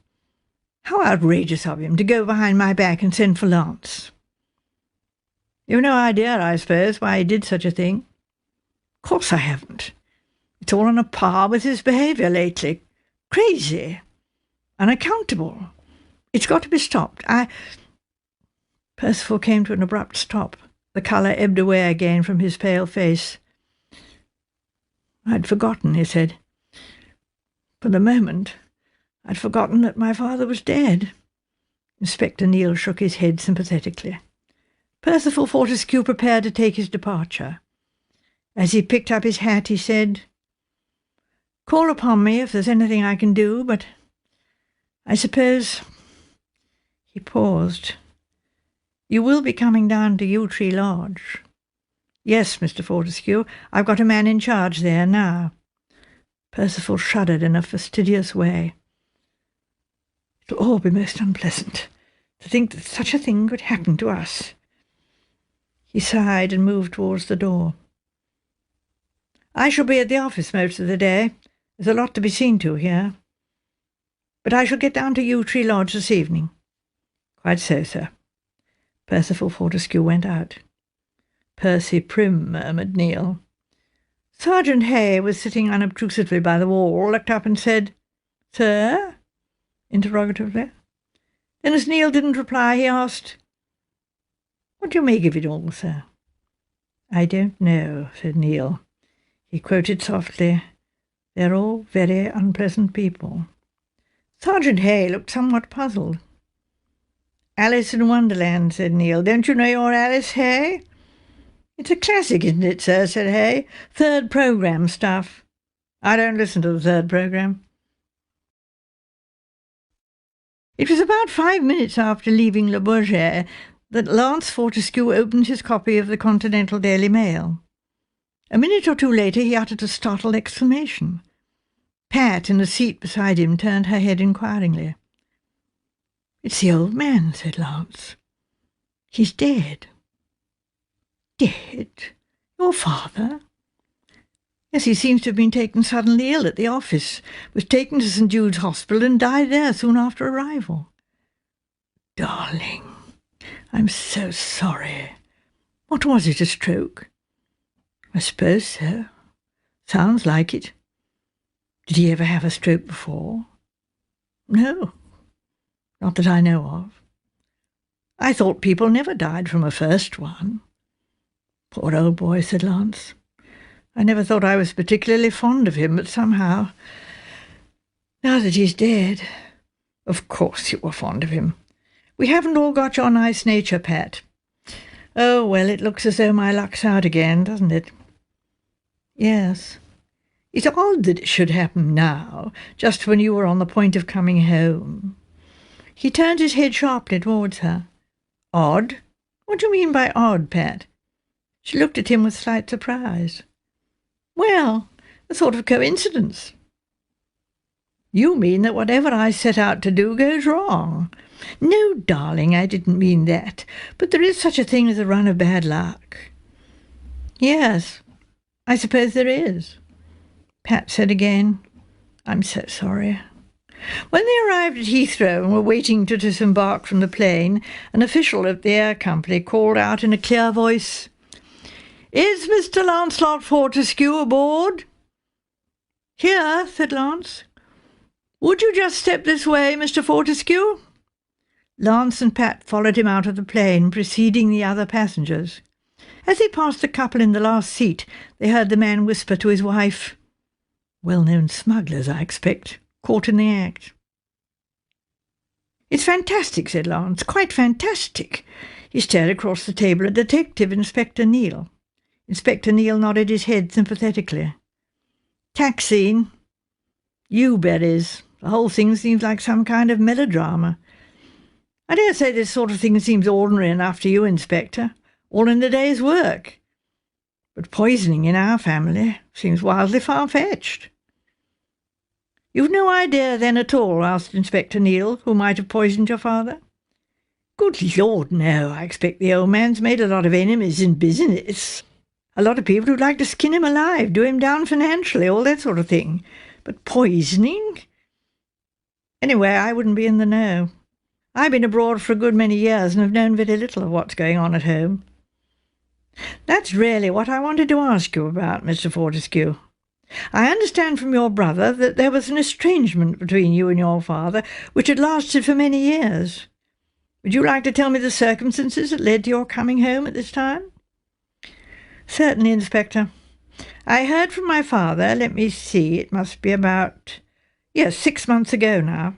How outrageous of him to go behind my back and send for Lance." "You've no idea, I suppose, why he did such a thing?" "Of course I haven't. It's all on a par with his behaviour lately. Crazy. Unaccountable. It's got to be stopped. Percival came to an abrupt stop. The colour ebbed away again from his pale face. "I'd forgotten," he said. "For the moment, I'd forgotten that my father was dead." Inspector Neil shook his head sympathetically. Percival Fortescue prepared to take his departure. As he picked up his hat, he said, "Call upon me if there's anything I can do, but I suppose—" He paused. "You will be coming down to Yew Tree Lodge?" "Yes, Mr. Fortescue. I've got a man in charge there now." Percival shuddered in a fastidious way. "It'll all be most unpleasant. To think that such a thing could happen to us." He sighed and moved towards the door. "I shall be at the office most of the day. There's a lot to be seen to here. But I shall get down to Yew Tree Lodge this evening." "Quite so, sir." Percival Fortescue went out. "Percy Prim," murmured Neil. Sergeant Hay was sitting unobtrusively by the wall, looked up and said, "Sir?" interrogatively. Then, as Neil didn't reply, he asked, "What do you make of it all, sir?" "I don't know," said Neil. He quoted softly, "They're all very unpleasant people." Sergeant Hay looked somewhat puzzled. "Alice in Wonderland," said Neil. "Don't you know your Alice, Hay?" "It's a classic, isn't it, sir?" said Hay. "Third programme stuff." "I don't listen to the third programme." It was about 5 minutes after leaving Le Bourget that Lance Fortescue opened his copy of the Continental Daily Mail. A minute or two later he uttered a startled exclamation. Pat, in the seat beside him, turned her head inquiringly. "It's the old man," said Lance. "He's dead." "Dead? Your father?" "Yes, he seems to have been taken suddenly ill at the office, was taken to St. Jude's Hospital and died there soon after arrival." "Darling, I'm so sorry. What was it, a stroke?" "I suppose so. Sounds like it." "Did he ever have a stroke before?" "No, not that I know of." "I thought people never died from a first one." "Poor old boy," said Lance. "I never thought I was particularly fond of him, but somehow, now that he's dead—" "Of course you were fond of him. We haven't all got your nice nature, Pat. Oh, well, it looks as though my luck's out again, doesn't it?" "Yes. It's odd that it should happen now, just when you were on the point of coming home." He turned his head sharply towards her. "Odd? What do you mean by odd, Pat?" She looked at him with slight surprise. "Well, a sort of coincidence." "You mean that whatever I set out to do goes wrong?" "No, darling, I didn't mean that. But there is such a thing as a run of bad luck." "Yes, I suppose there is." Pat said again, "I'm so sorry." When they arrived at Heathrow and were waiting to disembark from the plane, an official at the air company called out in a clear voice, "Is Mr. Lancelot Fortescue aboard?" "Here," said Lance. "Would you just step this way, Mr. Fortescue?" Lance and Pat followed him out of the plane, preceding the other passengers. As they passed the couple in the last seat, they heard the man whisper to his wife, "Well-known smugglers, I expect, caught in the act." "It's fantastic," said Lance, "quite fantastic." He stared across the table at Detective Inspector Neil. Inspector Neil nodded his head sympathetically. "Tax scene? You berries. The whole thing seems like some kind of melodrama. I dare say this sort of thing seems ordinary enough to you, Inspector, all in the day's work. But poisoning in our family seems wildly far-fetched." "You've no idea then at all," asked Inspector Neil, "who might have poisoned your father?" "Good Lord, no. I expect the old man's made a lot of enemies in business. A lot of people who'd like to skin him alive, do him down financially, all that sort of thing. But poisoning? Anyway, I wouldn't be in the know. I've been abroad for a good many years and have known very little of what's going on at home." "That's really what I wanted to ask you about, Mr. Fortescue. I understand from your brother that there was an estrangement between you and your father which had lasted for many years. Would you like to tell me the circumstances that led to your coming home at this time?" "Certainly, Inspector. I heard from my father, let me see, it must be about, 6 months ago now.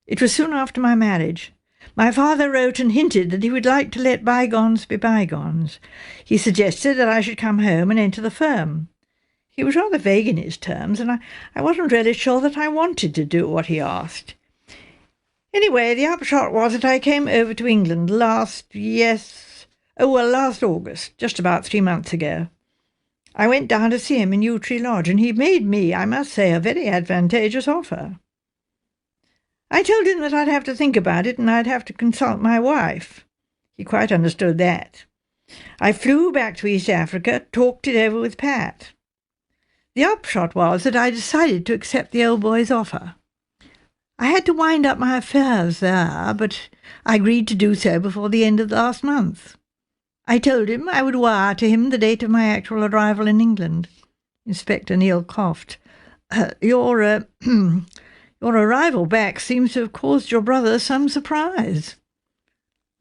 It was soon after my marriage. My father wrote and hinted that he would like to let bygones be bygones. He suggested that I should come home and enter the firm. He was rather vague in his terms, and I wasn't really sure that I wanted to do what he asked. Anyway, the upshot was that I came over to England last August, just about 3 months ago. I went down to see him in Yew Tree Lodge, and he made me, I must say, a very advantageous offer. I told him that I'd have to think about it and I'd have to consult my wife. He quite understood that. I flew back to East Africa, talked it over with Pat. The upshot was that I decided to accept the old boy's offer. I had to wind up my affairs there, but I agreed to do so before the end of last month. I told him I would wire to him the date of my actual arrival in England." Inspector Neil coughed. Your arrival back seems to have caused your brother some surprise."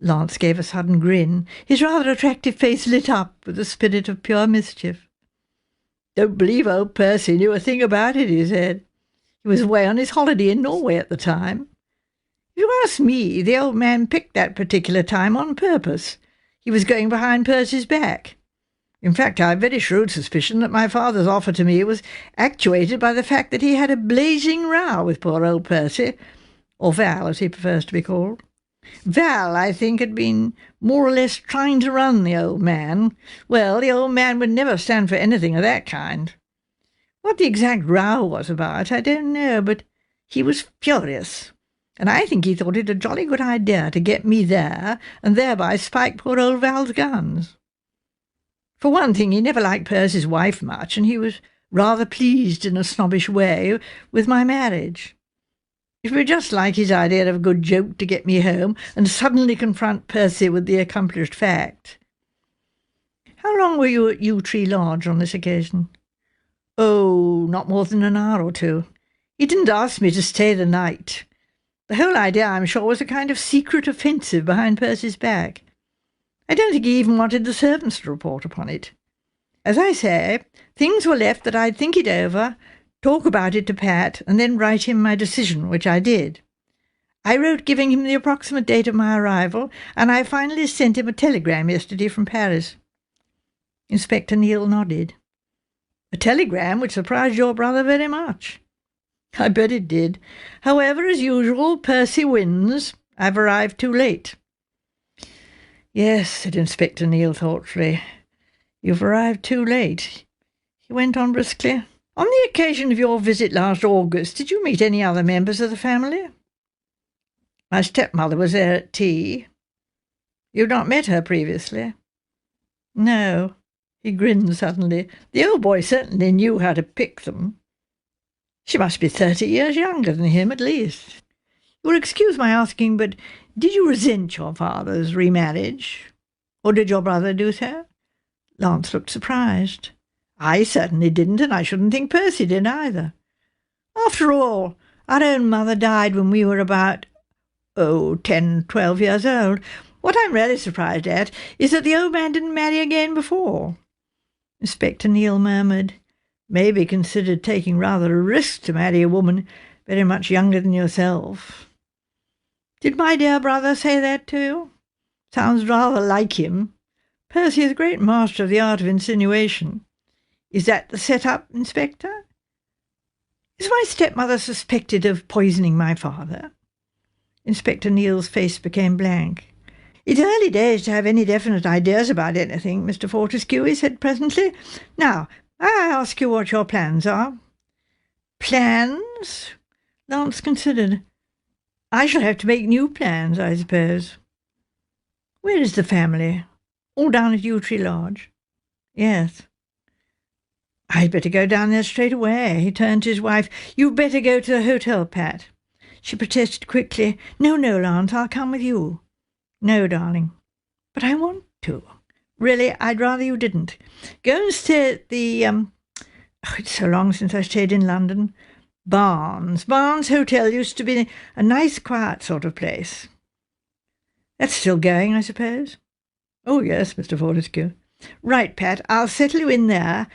Lance gave a sudden grin. His rather attractive face lit up with the spirit of pure mischief. "Don't believe old Percy knew a thing about it," he said. "He was away on his holiday in Norway at the time. If you ask me, the old man picked that particular time on purpose. He was going behind Percy's back. In fact, I have a very shrewd suspicion that my father's offer to me was actuated by the fact that he had a blazing row with poor old Percy, or Val, as he prefers to be called. Val, I think, had been more or less trying to run the old man. Well, the old man would never stand for anything of that kind. What the exact row was about, I don't know, but he was furious, and I think he thought it a jolly good idea to get me there, and thereby spike poor old Val's guns. For one thing, he never liked Percy's wife much, and he was rather pleased in a snobbish way with my marriage. It would be just like his idea of a good joke to get me home and suddenly confront Percy with the accomplished fact. How long were you at Yew Tree Lodge on this occasion? Oh, not more than an hour or two. He didn't ask me to stay the night. The whole idea, I'm sure, was a kind of secret offensive behind Percy's back. I don't think he even wanted the servants to report upon it. As I say, things were left that I'd think it over, talk about it to Pat, and then write him my decision, which I did. I wrote giving him the approximate date of my arrival, and I finally sent him a telegram yesterday from Paris. Inspector Neale nodded. A telegram which surprised your brother very much. I bet it did. However, as usual, Percy wins. I've arrived too late. Yes, said Inspector Neale thoughtfully. You've arrived too late. He went on briskly. On the occasion of your visit last August, did you meet any other members of the family? My stepmother was there at tea. You'd not met her previously? No. He grinned suddenly. The old boy certainly knew how to pick them. She must be 30 years younger than him, at least. You will excuse my asking, but did you resent your father's remarriage? Or did your brother do so? Lance looked surprised. I certainly didn't, and I shouldn't think Percy did either. After all, our own mother died when we were about, 10, 12 years old. What I'm really surprised at is that the old man didn't marry again before. Inspector Neale murmured, Maybe considered taking rather a risk to marry a woman very much younger than yourself. Did my dear brother say that to you? Sounds rather like him. Percy is a great master of the art of insinuation. Is that the set-up, Inspector? Is my stepmother suspected of poisoning my father? Inspector Neale's face became blank. It's early days to have any definite ideas about anything, Mr. Fortescue, he said presently. Now, may I ask you what your plans are? Plans? Lance considered. I shall have to make new plans, I suppose. Where is the family? All down at Yew Tree Lodge? Yes. I'd better go down there straight away. He turned to his wife. You'd better go to the hotel, Pat. She protested quickly. No, Lance, I'll come with you. No, darling. But I want to. Really, I'd rather you didn't. Go and stay at the, it's so long since I stayed in London. Barnes Hotel used to be a nice, quiet sort of place. That's still going, I suppose? Oh, yes, Mr. Fortescue. Right, Pat, I'll settle you in there,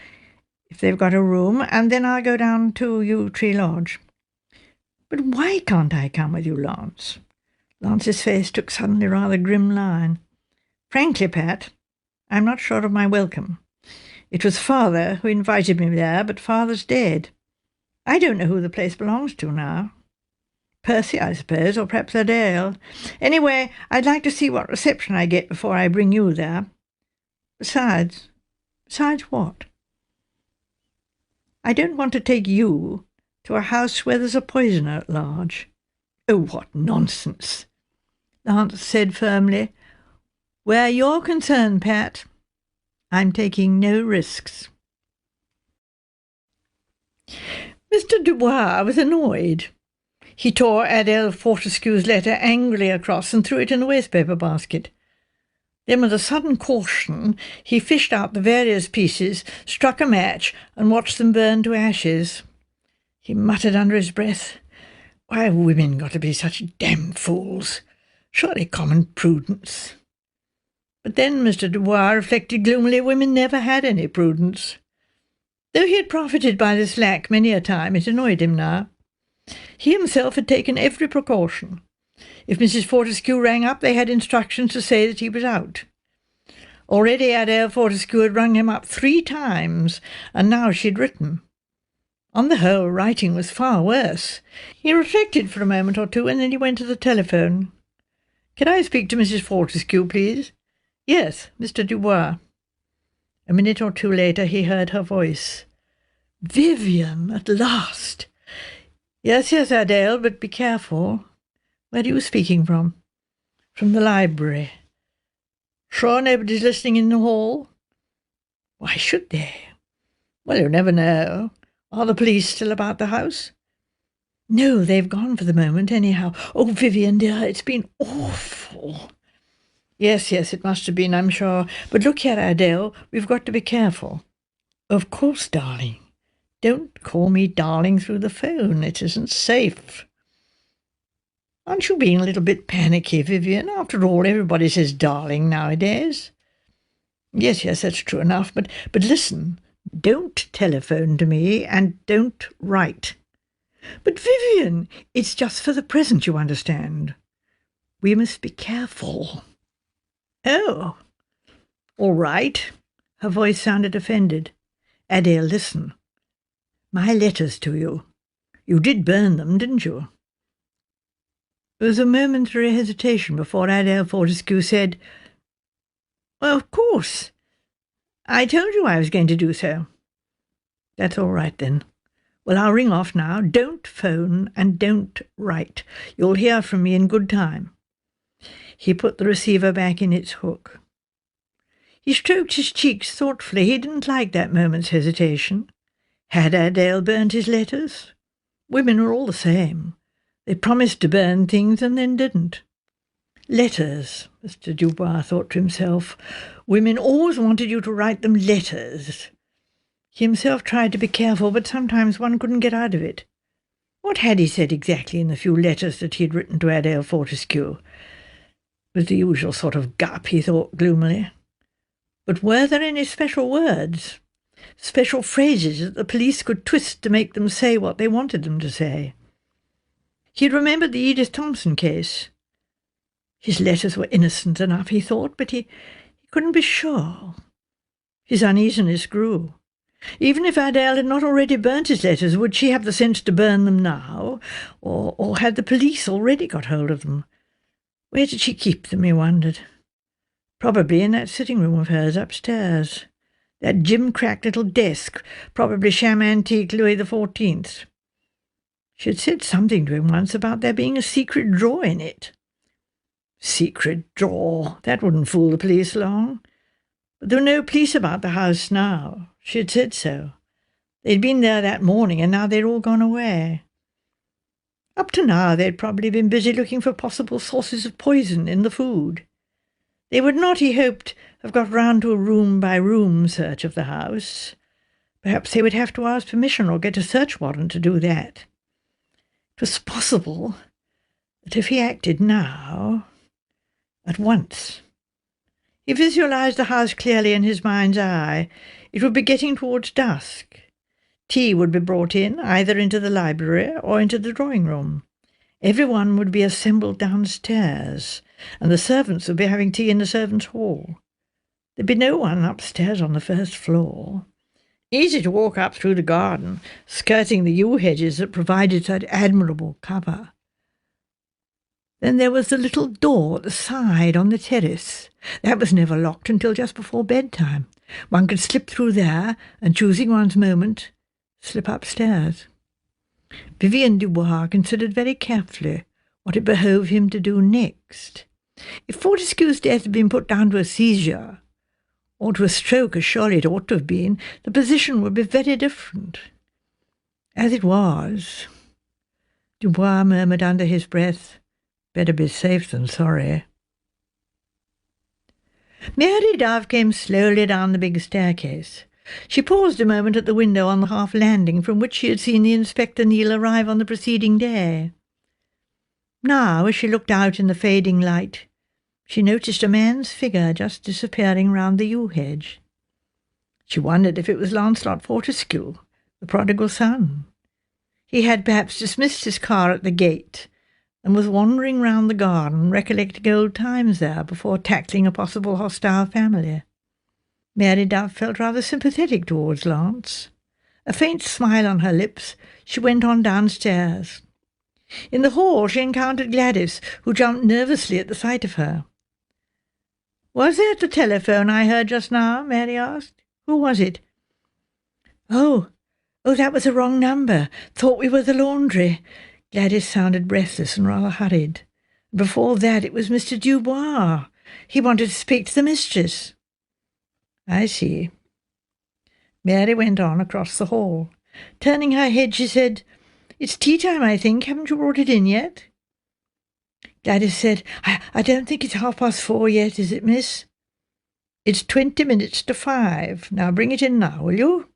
if they've got a room, and then I'll go down to Yew Tree Lodge. But why can't I come with you, Lance? Lance's face took suddenly rather grim line. Frankly, Pat, I'm not sure of my welcome. It was Father who invited me there, but Father's dead. I don't know who the place belongs to now. Percy, I suppose, or perhaps Adele. Anyway, I'd like to see what reception I get before I bring you there. Besides what? I don't want to take you to a house where there's a poisoner at large. Oh, what nonsense! Lance said firmly. Where you're concerned, Pat, I'm taking no risks. Mr. Dubois was annoyed. He tore Adele Fortescue's letter angrily across and threw it in the wastepaper basket. Then, with a sudden caution, he fished out the various pieces, struck a match, and watched them burn to ashes. He muttered under his breath, Why have women got to be such damned fools? Surely common prudence. But then Mr. Dubois reflected gloomily women never had any prudence. Though he had profited by this lack many a time, it annoyed him now. He himself had taken every precaution. If Mrs. Fortescue rang up, they had instructions to say that he was out. Already Adele Fortescue had rung him up 3 times, and now she'd written. On the whole, writing was far worse. He reflected for a moment or two, and then he went to the telephone. "Can I speak to Mrs. Fortescue, please?" "Yes, Mr. Dubois." A minute or two later he heard her voice. "Vivian, at last!" Yes, Adele, but be careful. Where are you speaking from?" "From the library." "Sure nobody's listening in the hall?" "Why should they?" "Well, you never know. Are the police still about the house?" "No, they've gone for the moment, anyhow. Oh, Vivian, dear, it's been awful." Yes, it must have been, I'm sure. But look here, Adele, we've got to be careful." "Of course, darling. Don't call me darling through the phone. It isn't safe." "Aren't you being a little bit panicky, Vivian? After all, everybody says darling nowadays." Yes, that's true enough. But listen, don't telephone to me, and don't write." "But, Vivian, it's just for the present, you understand." "We must be careful." "Oh, all right." Her voice sounded offended. "Adele, listen. My letters to you. You did burn them, didn't you?" There was a momentary hesitation before Adele Fortescue said, "Well, of course. I told you I was going to do so." "That's all right, then. Well, I'll ring off now. Don't phone and don't write. You'll hear from me in good time." He put the receiver back in its hook. He stroked his cheeks thoughtfully. He didn't like that moment's hesitation. Had Adele burnt his letters? Women were all the same. They promised to burn things and then didn't. Letters, Mr. Dubois thought to himself. Women always wanted you to write them letters. He himself tried to be careful, but sometimes one couldn't get out of it. What had he said exactly in the few letters that he had written to Adele Fortescue? It was the usual sort of gup, he thought gloomily. But were there any special words? Special phrases that the police could twist to make them say what they wanted them to say? He had remembered the Edith Thompson case. His letters were innocent enough, he thought, but he couldn't be sure. His uneasiness grew. Even if Adele had not already burnt his letters, would she have the sense to burn them now? Or had the police already got hold of them? Where did she keep them, he wondered. Probably in that sitting room of hers upstairs. That gim-cracked little desk, probably sham antique Louis XIV. She had said something to him once about there being a secret drawer in it. Secret drawer, that wouldn't fool the police long. But there were no police about the house now. She had said so. They'd been there that morning, and now they'd all gone away. Up to now they'd probably been busy looking for possible sources of poison in the food. They would not, he hoped, have got round to a room-by-room search of the house. Perhaps they would have to ask permission or get a search warrant to do that. It was possible that if he acted now, at once. He visualized the house clearly in his mind's eye. It would be getting towards dusk. Tea would be brought in, either into the library or into the drawing-room. Everyone would be assembled downstairs, and the servants would be having tea in the servants' hall. There'd be no one upstairs on the first floor. Easy to walk up through the garden, skirting the yew hedges that provided such admirable cover. Then there was the little door at the side on the terrace. That was never locked until just before bedtime. One could slip through there, and choosing one's moment, slip upstairs. Vivian Dubois considered very carefully what it behoved him to do next. If Fortescue's death had been put down to a seizure, or to a stroke, as surely it ought to have been, the position would be very different. As it was, Dubois murmured under his breath, "Better be safe than sorry." Mary Dove came slowly down the big staircase. She paused a moment at the window on the half landing from which she had seen the Inspector Neale arrive on the preceding day. Now, as she looked out in the fading light, she noticed a man's figure just disappearing round the yew hedge. She wondered if it was Lancelot Fortescue, the prodigal son. He had perhaps dismissed his car at the gate, and was wandering round the garden, recollecting old times there before tackling a possible hostile family. Mary Dove felt rather sympathetic towards Lance. A faint smile on her lips, she went on downstairs. In the hall she encountered Gladys, who jumped nervously at the sight of her. "Was it the telephone I heard just now?" Mary asked. "Who was it?" Oh, that was a wrong number. Thought we were the laundry." Gladys sounded breathless and rather hurried. Before that it was Mr. Dubois. He wanted to speak to the mistress. "I see." Mary went on across the hall. Turning her head, she said, "It's tea time, I think. Haven't you brought it in yet?" Gladys said, I don't think it's 4:30 yet, is it, miss?" "It's 20 minutes to 5. Now bring it in now, will you?"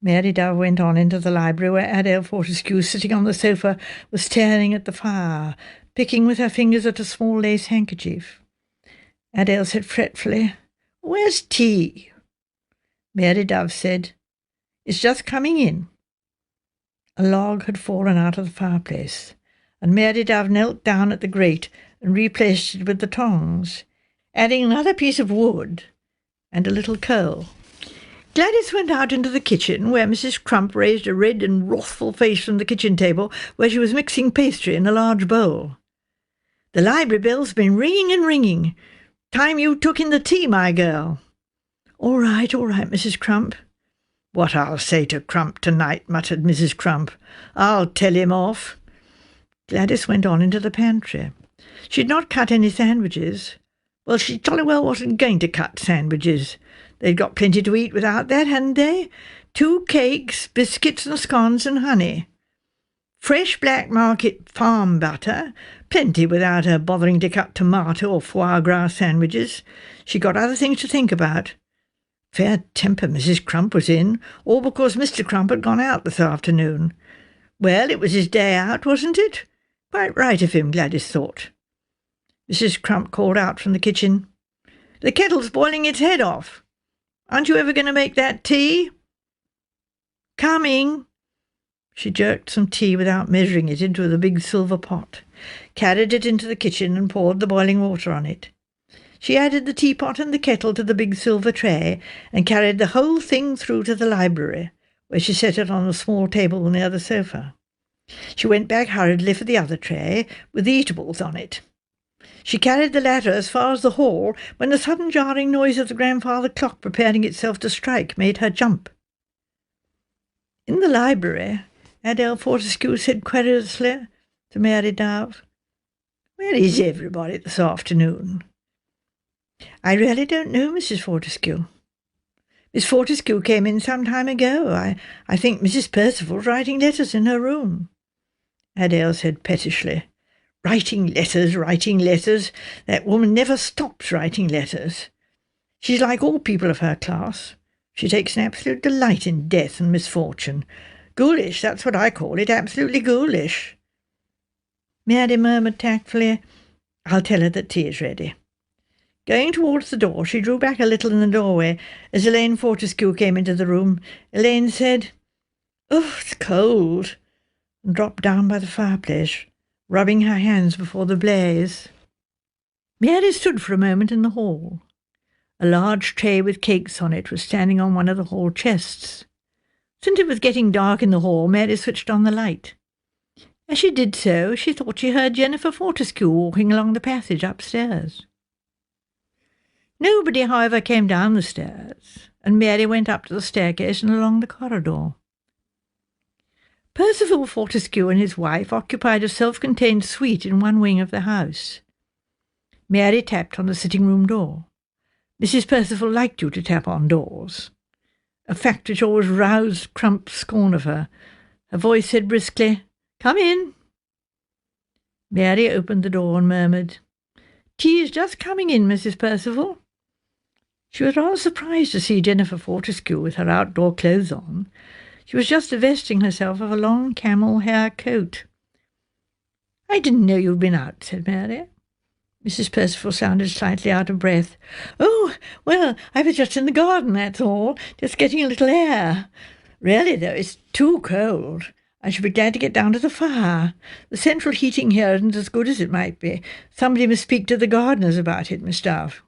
Mary Dove went on into the library, where Adele Fortescue, sitting on the sofa, was staring at the fire, picking with her fingers at a small lace handkerchief. Adele said fretfully, "Where's tea?" Mary Dove said, "It's just coming in." A log had fallen out of the fireplace, and Mary Dove knelt down at the grate and replaced it with the tongs, adding another piece of wood and a little coal. Gladys went out into the kitchen, where Mrs. Crump raised a red and wrathful face from the kitchen table, where she was mixing pastry in a large bowl. "The library bell's been ringing and ringing. Time you took in the tea, my girl." All right, Mrs. Crump." "What I'll say to Crump tonight," muttered Mrs. Crump. "I'll tell him off." Gladys went on into the pantry. She'd not cut any sandwiches. Well, she jolly well wasn't going to cut sandwiches. They'd got plenty to eat without that, hadn't they? 2 cakes, biscuits and scones and honey. Fresh black market farm butter, plenty without her bothering to cut tomato or foie gras sandwiches. She got other things to think about. Fair temper Mrs. Crump was in, all because Mr. Crump had gone out this afternoon. Well, it was his day out, wasn't it? Quite right of him, Gladys thought. Mrs. Crump called out from the kitchen, "The kettle's boiling its head off. Aren't you ever going to make that tea?" "Coming." She jerked some tea without measuring it into the big silver pot, carried it into the kitchen and poured the boiling water on it. She added the teapot and the kettle to the big silver tray and carried the whole thing through to the library, where she set it on a small table near the sofa. She went back hurriedly for the other tray, with the eatables on it. She carried the latter as far as the hall, when the sudden jarring noise of the grandfather clock preparing itself to strike made her jump. In the library, Adele Fortescue said querulously to Mary Dove, "Where is everybody this afternoon?" "I really don't know, Mrs. Fortescue. Miss Fortescue came in some time ago. I think Mrs. Percival's writing letters in her room." Adele said pettishly, Writing letters. That woman never stops writing letters. She's like all people of her class. She takes an absolute delight in death and misfortune. Ghoulish, that's what I call it, absolutely ghoulish." Mary murmured tactfully, "I'll tell her that tea is ready." Going towards the door, she drew back a little in the doorway as Elaine Fortescue came into the room. Elaine said, "Oh, it's cold," and dropped down by the fireplace, rubbing her hands before the blaze. Mary stood for a moment in the hall. A large tray with cakes on it was standing on one of the hall chests. Since it was getting dark in the hall, Mary switched on the light. As she did so, she thought she heard Jennifer Fortescue walking along the passage upstairs. Nobody, however, came down the stairs, and Mary went up to the staircase and along the corridor. Percival Fortescue and his wife occupied a self-contained suite in one wing of the house. Mary tapped on the sitting-room door. Mrs. Percival liked you to tap on doors, a fact which always roused Crump's scorn of her. Her voice said briskly, "Come in." Mary opened the door and murmured, "Tea is just coming in, Mrs. Percival." She was rather surprised to see Jennifer Fortescue with her outdoor clothes on. She was just divesting herself of a long camel hair coat. "I didn't know you'd been out," said Mary. Mrs. Percival sounded slightly out of breath. "Oh, well, I was just in the garden, that's all, just getting a little air. Really, though, it's too cold. I should be glad to get down to the fire. The central heating here isn't as good as it might be. Somebody must speak to the gardeners about it, Miss Dove."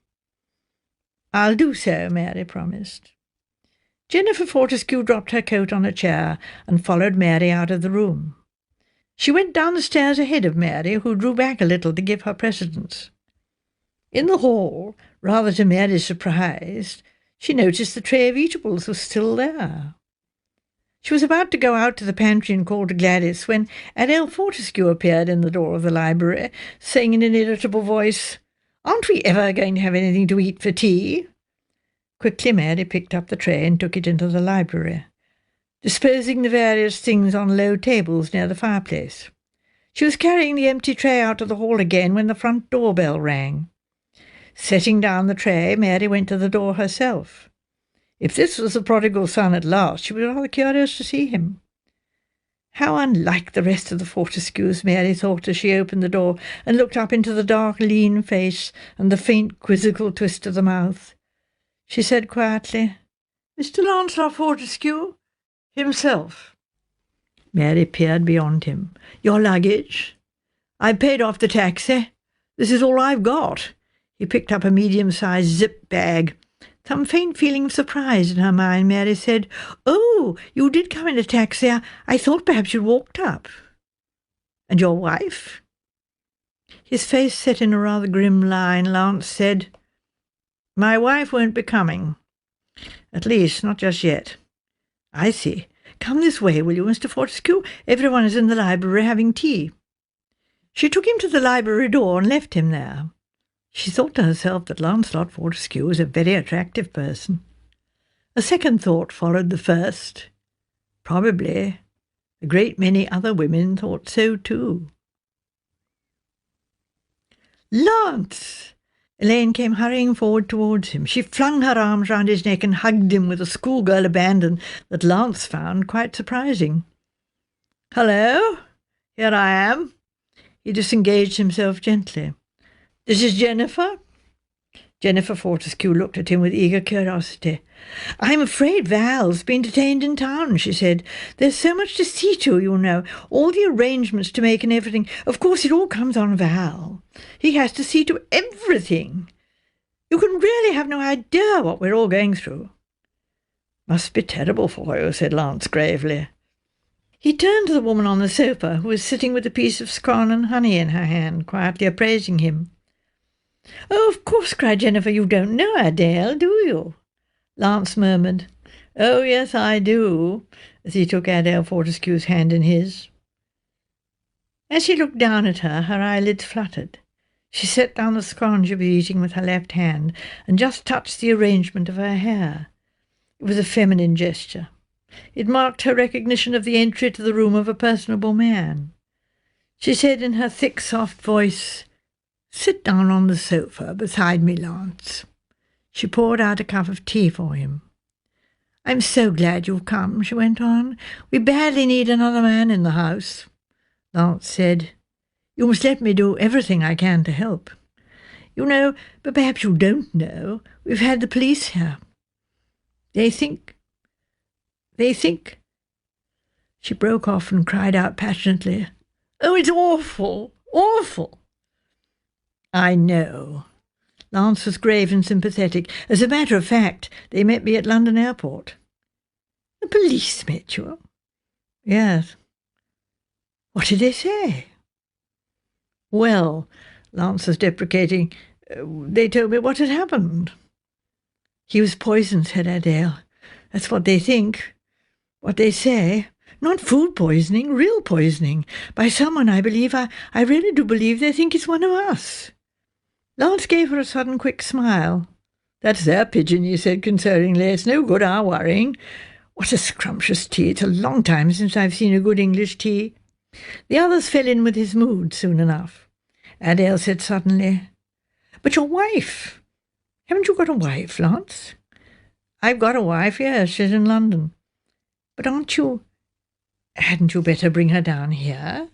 "I'll do so," Mary promised. Jennifer Fortescue dropped her coat on a chair and followed Mary out of the room. She went down the stairs ahead of Mary, who drew back a little to give her precedence. In the hall, rather to Mary's surprise, she noticed the tray of eatables was still there. She was about to go out to the pantry and call to Gladys when Adele Fortescue appeared in the door of the library, saying in an irritable voice, "Aren't we ever going to have anything to eat for tea?" Quickly Mary picked up the tray and took it into the library, disposing the various things on low tables near the fireplace. She was carrying the empty tray out to the hall again when the front door bell rang. Setting down the tray, Mary went to the door herself. If this was the prodigal son at last, she was rather curious to see him. How unlike the rest of the Fortescues, Mary thought as she opened the door and looked up into the dark, lean face and the faint, quizzical twist of the mouth. She said quietly, "Mr. Lancelot Fortescue himself." Mary peered beyond him. "Your luggage?" "I've paid off the taxi. This is all I've got." He picked up a medium-sized zip bag. Some faint feeling of surprise in her mind, Mary said, "Oh, you did come in a taxi. I thought perhaps you'd walked up." "And your wife?" His face set in a rather grim line. Lance said, "My wife won't be coming. At least, not just yet." "I see. Come this way, will you, Mr. Fortescue? Everyone is in the library having tea." She took him to the library door and left him there. She thought to herself that Lancelot Fortescue was a very attractive person. A second thought followed the first. Probably a great many other women thought so too. "Lance!" Elaine came hurrying forward towards him. She flung her arms round his neck and hugged him with a schoolgirl abandon that Lance found quite surprising. "Hello, here I am." He disengaged himself gently. "This is Jennifer?" Jennifer Fortescue looked at him with eager curiosity. "I'm afraid Val's been detained in town," she said. "There's so much to see to, you know, all the arrangements to make and everything. Of course it all comes on Val. He has to see to everything. You can really have no idea what we're all going through." "Must be terrible for you," said Lance gravely. He turned to the woman on the sofa, who was sitting with a piece of scone and honey in her hand, quietly appraising him. "Oh, of course," cried Jennifer, "you don't know Adele, do you?" Lance murmured, "Oh, yes, I do," as he took Adele Fortescue's hand in his. As he looked down at her, her eyelids fluttered. She set down the scone she was eating with her left hand and just touched the arrangement of her hair. It was a feminine gesture. It marked her recognition of the entry to the room of a personable man. She said in her thick, soft voice, "Sit down on the sofa beside me, Lance." She poured out a cup of tea for him. "I'm so glad you've come," she went on. "We badly need another man in the house." Lance said, "You must let me do everything I can to help. You know, but perhaps you don't know, we've had the police here. They think... She broke off and cried out passionately, "Oh, it's awful, awful!" "I know." Lance was grave and sympathetic. "As a matter of fact, they met me at London Airport." "The police met you?" "Yes." "What did they say?" "Well," Lance was deprecating, "they told me what had happened." "He was poisoned," said Adele. "That's what they think. What they say. Not food poisoning, real poisoning. By someone, I believe. I really do believe they think it's one of us." Lance gave her a sudden quick smile. "That's their pigeon," he said consolingly. "It's no good our worrying. What a scrumptious tea. It's a long time since I've seen a good English tea." The others fell in with his mood soon enough. Adele said suddenly, "But your wife? Haven't you got a wife, Lance?" "I've got a wife, yes. She's in London." "But hadn't you better bring her down here?"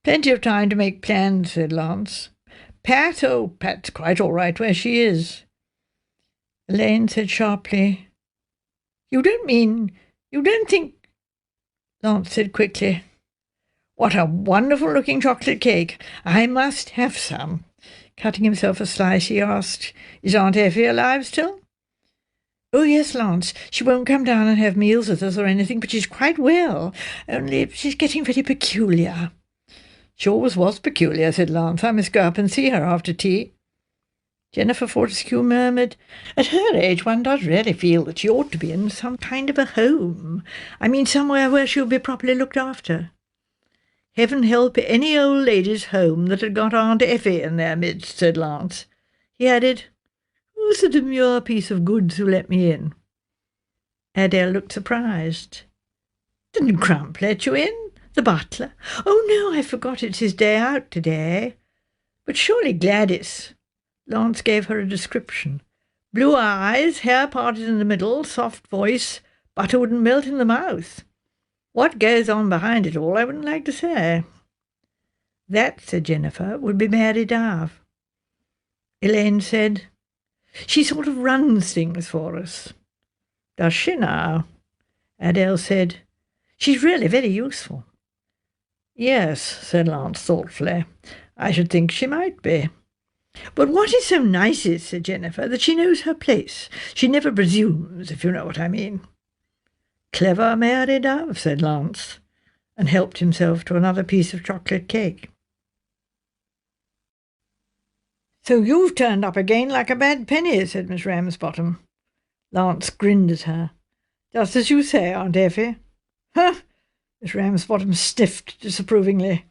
"Plenty of time to make plans," said Lance. Pat's quite all right where she is." Elaine said sharply, You don't think—" Lance said quickly, "What a wonderful-looking chocolate cake. I must have some. Cutting himself a slice, he asked, "Is Aunt Effie alive still?" "Oh, yes, Lance. She won't come down and have meals with us or anything, but she's quite well. Only she's getting very peculiar." "She always was peculiar," said Lance. "I must go up and see her after tea." Jennifer Fortescue murmured, "At her age one does really feel that she ought to be in some kind of a home. I mean somewhere where she'll be properly looked after." "Heaven help any old lady's home that had got Aunt Effie in their midst," said Lance. He added, "Who's the demure piece of goods who let me in?" Adele looked surprised. "Didn't Crump let you in? The butler? Oh, no, I forgot it's his day out today. But surely Gladys—" Lance gave her a description. "Blue eyes, hair parted in the middle, soft voice, butter wouldn't melt in the mouth. What goes on behind it all, I wouldn't like to say." "That," said Jennifer, "would be Mary Darve." Elaine said, "She sort of runs things for us." "Does she now?" Adele said, "She's really very useful." "Yes," said Lance thoughtfully, "I should think she might be." "But what is so nice is," said Jennifer, "that she knows her place. She never presumes, if you know what I mean." "Clever Mary Dove," said Lance, and helped himself to another piece of chocolate cake. "So you've turned up again like a bad penny," said Miss Ramsbottom. Lance grinned at her. "Just as you say, Aunt Effie." "Huh!" Miss Ramsbottom sniffed disapprovingly.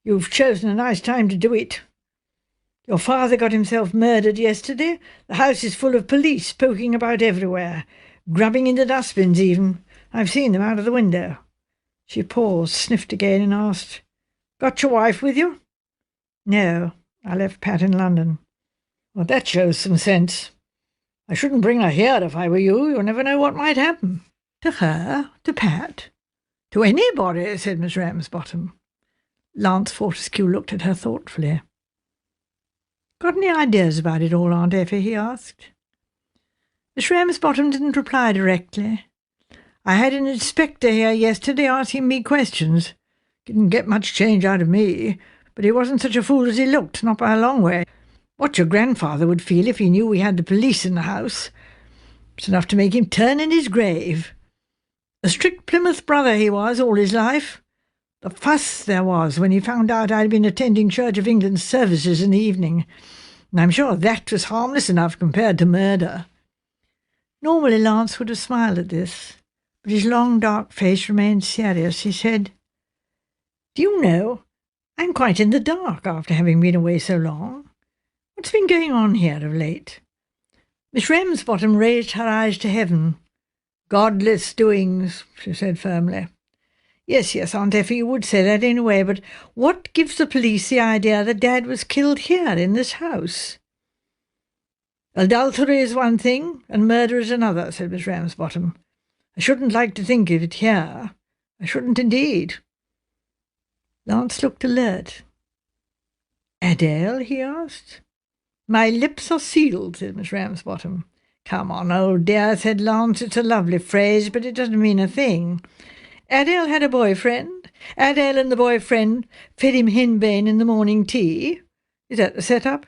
"You've chosen a nice time to do it. Your father got himself murdered yesterday. The house is full of police poking about everywhere, grubbing into dustbins even. I've seen them out of the window." She paused, sniffed again, and asked, "Got your wife with you?" "No, I left Pat in London." "Well, that shows some sense. I shouldn't bring her here if I were you. You never know what might happen." "To her? To Pat?" "To anybody," said Miss Ramsbottom. Lance Fortescue looked at her thoughtfully. "Got any ideas about it all, Aunt Effie?" he asked. Miss Ramsbottom didn't reply directly. "I had an inspector here yesterday asking me questions. Didn't get much change out of me, but he wasn't such a fool as he looked, not by a long way. What your grandfather would feel if he knew we had the police in the house. It's enough to make him turn in his grave. A strict Plymouth brother he was all his life. The fuss there was when he found out I'd been attending Church of England's services in the evening, and I'm sure that was harmless enough compared to murder." Normally Lance would have smiled at this, but his long dark face remained serious. He said, "Do you know, I'm quite in the dark after having been away so long. What's been going on here of late?" Miss Ramsbottom raised her eyes to heaven. "Godless doings," she said firmly. Yes, Aunt Effie, you would say that in a way, but what gives the police the idea that Dad was killed here in this house?" "Adultery is one thing, and murder is another," said Miss Ramsbottom. "I shouldn't like to think of it here. I shouldn't indeed." Lance looked alert. "Adele?" he asked. "My lips are sealed," said Miss Ramsbottom. "Come on, old dear," said Lance. "It's a lovely phrase, but it doesn't mean a thing. Adele had a boyfriend. Adele and the boyfriend fed him henbane in the morning tea. Is that the set-up?"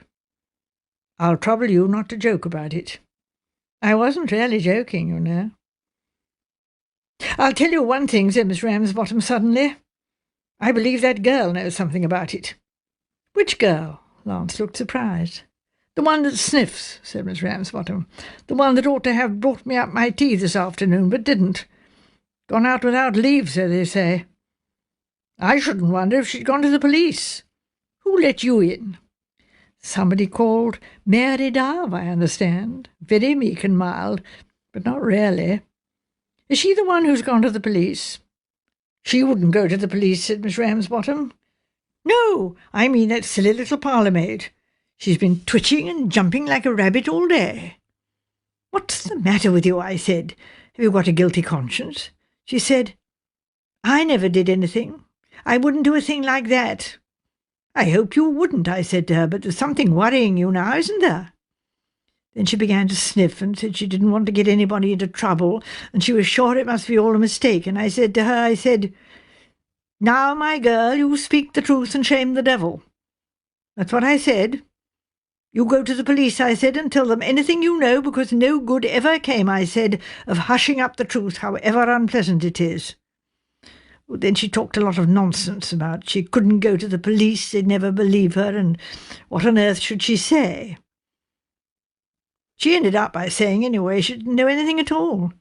"I'll trouble you not to joke about it." "I wasn't really joking, you know." "I'll tell you one thing," said Miss Ramsbottom suddenly. "I believe that girl knows something about it." "Which girl?" Lance looked surprised. "The one that sniffs," said Miss Ramsbottom. "The one that ought to have brought me up my tea this afternoon, but didn't. Gone out without leave, so they say. I shouldn't wonder if she'd gone to the police. Who let you in?" "Somebody called Mary Darve, I understand. Very meek and mild, but not really." "Is she the one who's gone to the police?" "She wouldn't go to the police," said Miss Ramsbottom. "No, I mean that silly little parlour-maid. She's been twitching and jumping like a rabbit all day." "What's the matter with you?" I said. "Have you got a guilty conscience?" She said, "I never did anything. I wouldn't do a thing like that." "I hope you wouldn't," I said to her, "but there's something worrying you now, isn't there?" Then she began to sniff and said she didn't want to get anybody into trouble, and she was sure it must be all a mistake. And I said to her, "Now, my girl, you speak the truth and shame the devil." That's what I said. You go to the police, I said, and tell them anything you know, because no good ever came, I said, of hushing up the truth, however unpleasant it is. Then she talked a lot of nonsense about she couldn't go to the police, they'd never believe her, and what on earth should she say? She ended up by saying, anyway, she didn't know anything at all.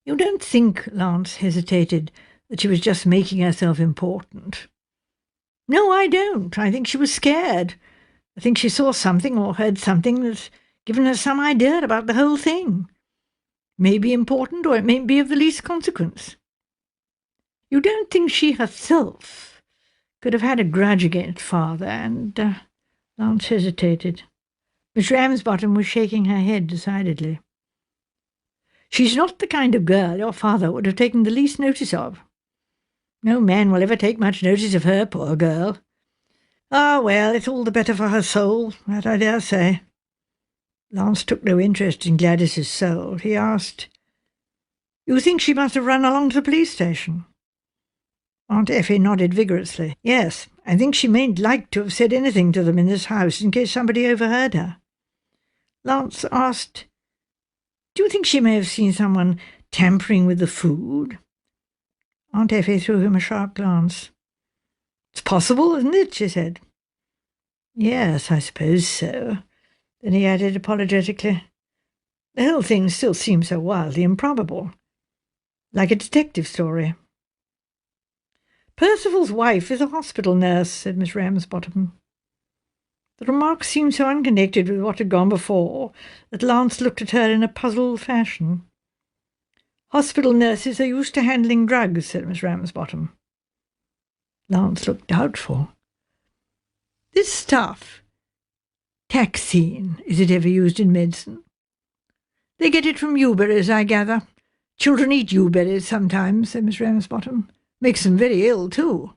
You don't think, Lance hesitated, that she was just making herself important? No, I don't. I think she was scared. I think she saw something or heard something that's given her some idea about the whole thing. It may be important, or it may be of the least consequence. You don't think she herself could have had a grudge against father, and, Lance hesitated. Miss Ramsbottom was shaking her head decidedly. She's not the kind of girl your father would have taken the least notice of. No man will ever take much notice of her, poor girl. Ah, well, it's all the better for her soul, that I dare say. Lance took no interest in Gladys's soul. He asked, You think she must have run along to the police station? Aunt Effie nodded vigorously. Yes, I think she mayn't like to have said anything to them in this house in case somebody overheard her. Lance asked, Do you think she may have seen someone tampering with the food? Aunt Effie threw him a sharp glance. It's possible, isn't it? She said. Yes, I suppose so. Then he added apologetically, The whole thing still seems so wildly improbable. Like a detective story. Percival's wife is a hospital nurse, said Miss Ramsbottom. The remark seemed so unconnected with what had gone before that Lance looked at her in a puzzled fashion. Hospital nurses are used to handling drugs, said Miss Ramsbottom. Lance looked doubtful. This stuff, taxine, is it ever used in medicine? They get it from yewberries, I gather. Children eat yewberries sometimes, said Miss Ramsbottom. Makes them very ill, too.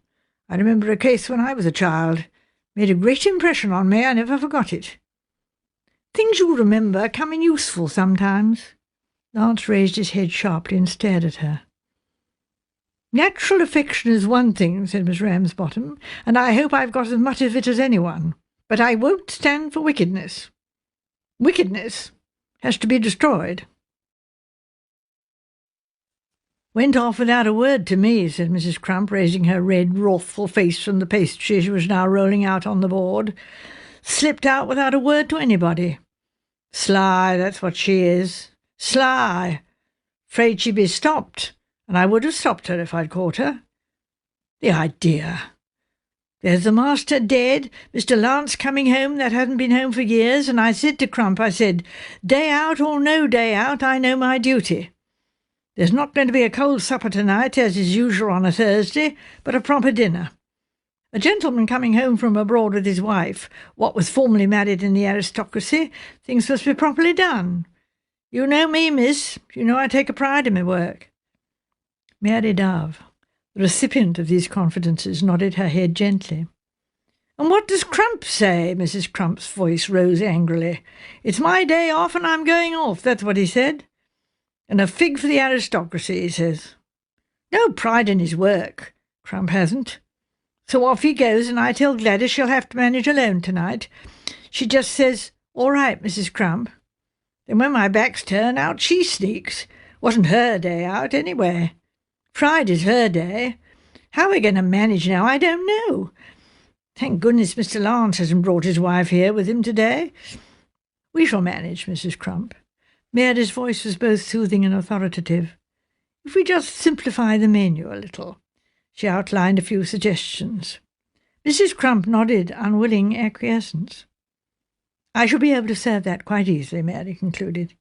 I remember a case when I was a child. Made a great impression on me. I never forgot it. Things you remember come in useful sometimes. Lance raised his head sharply and stared at her. Natural affection is one thing, said Miss Ramsbottom, and I hope I've got as much of it as anyone. But I won't stand for wickedness. Wickedness has to be destroyed. Went off without a word to me, said Mrs. Crump, raising her red, wrathful face from the pastry she was now rolling out on the board. Slipped out without a word to anybody. Sly, that's what she is. Sly. Afraid she'd be stopped, and I would have stopped her if I'd caught her. The idea. There's the master dead, Mr. Lance coming home that hadn't been home for years, and I said to Crump, I said, Day out or no day out, I know my duty. There's not going to be a cold supper tonight, as is usual on a Thursday, but a proper dinner. A gentleman coming home from abroad with his wife, what was formerly married in the aristocracy, things must be properly done. You know me, miss. You know I take a pride in my work. Mary Dove, the recipient of these confidences, nodded her head gently. And what does Crump say? Mrs. Crump's voice rose angrily. It's my day off and I'm going off, that's what he said. And a fig for the aristocracy, he says. No pride in his work, Crump hasn't. So off he goes, and I tell Gladys she'll have to manage alone tonight. She just says, All right, Mrs. Crump. Then when my back's turned, out she sneaks. Wasn't her day out, anyway. Friday's her day. How we're going to manage now, I don't know. Thank goodness Mr. Lance hasn't brought his wife here with him today. We shall manage, Mrs. Crump. Mary's voice was both soothing and authoritative. If we just simplify the menu a little. She outlined a few suggestions. Mrs. Crump nodded unwilling acquiescence. I shall be able to serve that quite easily, Mary concluded.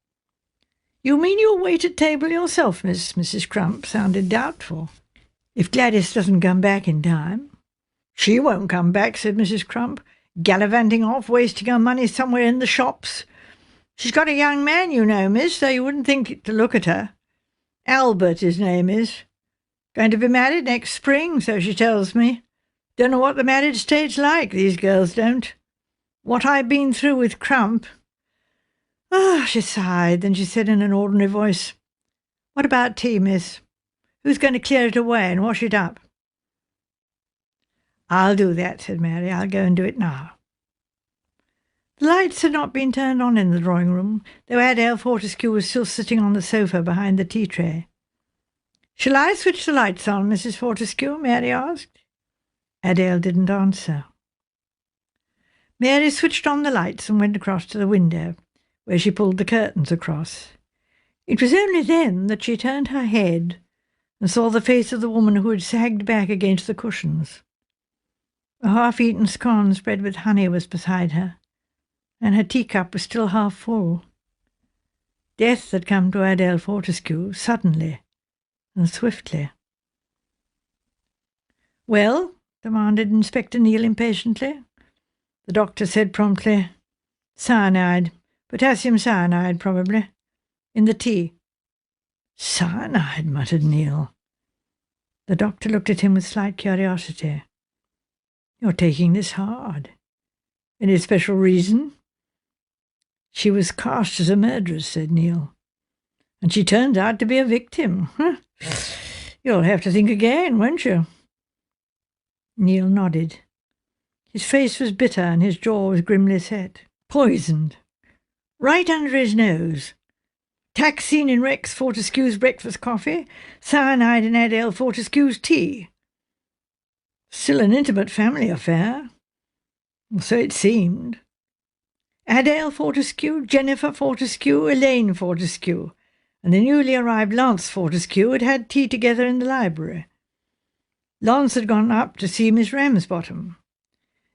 You mean you'll wait at table yourself, miss? Mrs. Crump sounded doubtful. If Gladys doesn't come back in time. She won't come back, said Mrs. Crump, gallivanting off, wasting her money somewhere in the shops. She's got a young man, you know, miss, though you wouldn't think it to look at her. Albert, his name is. Going to be married next spring, so she tells me. Don't know what the married state's like, these girls don't. What I've been through with Crump. Ah, she sighed, then she said in an ordinary voice, What about tea, miss? Who's going to clear it away and wash it up? I'll do that, said Mary. I'll go and do it now. The lights had not been turned on in the drawing-room, though Adele Fortescue was still sitting on the sofa behind the tea-tray. "Shall I switch the lights on, Mrs. Fortescue?" Mary asked. Adele didn't answer. Mary switched on the lights and went across to the window, where she pulled the curtains across. It was only then that she turned her head and saw the face of the woman who had sagged back against the cushions. A half-eaten scone spread with honey was beside her, and her teacup was still half full. Death had come to Adele Fortescue suddenly and swiftly. "Well?" demanded Inspector Neal impatiently. The doctor said promptly, "Cyanide. Potassium cyanide, probably. In the tea." "Cyanide," muttered Neal. The doctor looked at him with slight curiosity. "You're taking this hard. Any special reason?" "She was cast as a murderess," said Neal. "And she turned out to be a victim. You'll have to think again, won't you?" Neal nodded. His face was bitter and his jaw was grimly set. "Poisoned. Right under his nose. Taxine in Rex Fortescue's breakfast coffee, cyanide in Adele Fortescue's tea. Still an intimate family affair. Or so it seemed. Adele Fortescue, Jennifer Fortescue, Elaine Fortescue, and the newly arrived Lance Fortescue had had tea together in the library. Lance had gone up to see Miss Ramsbottom.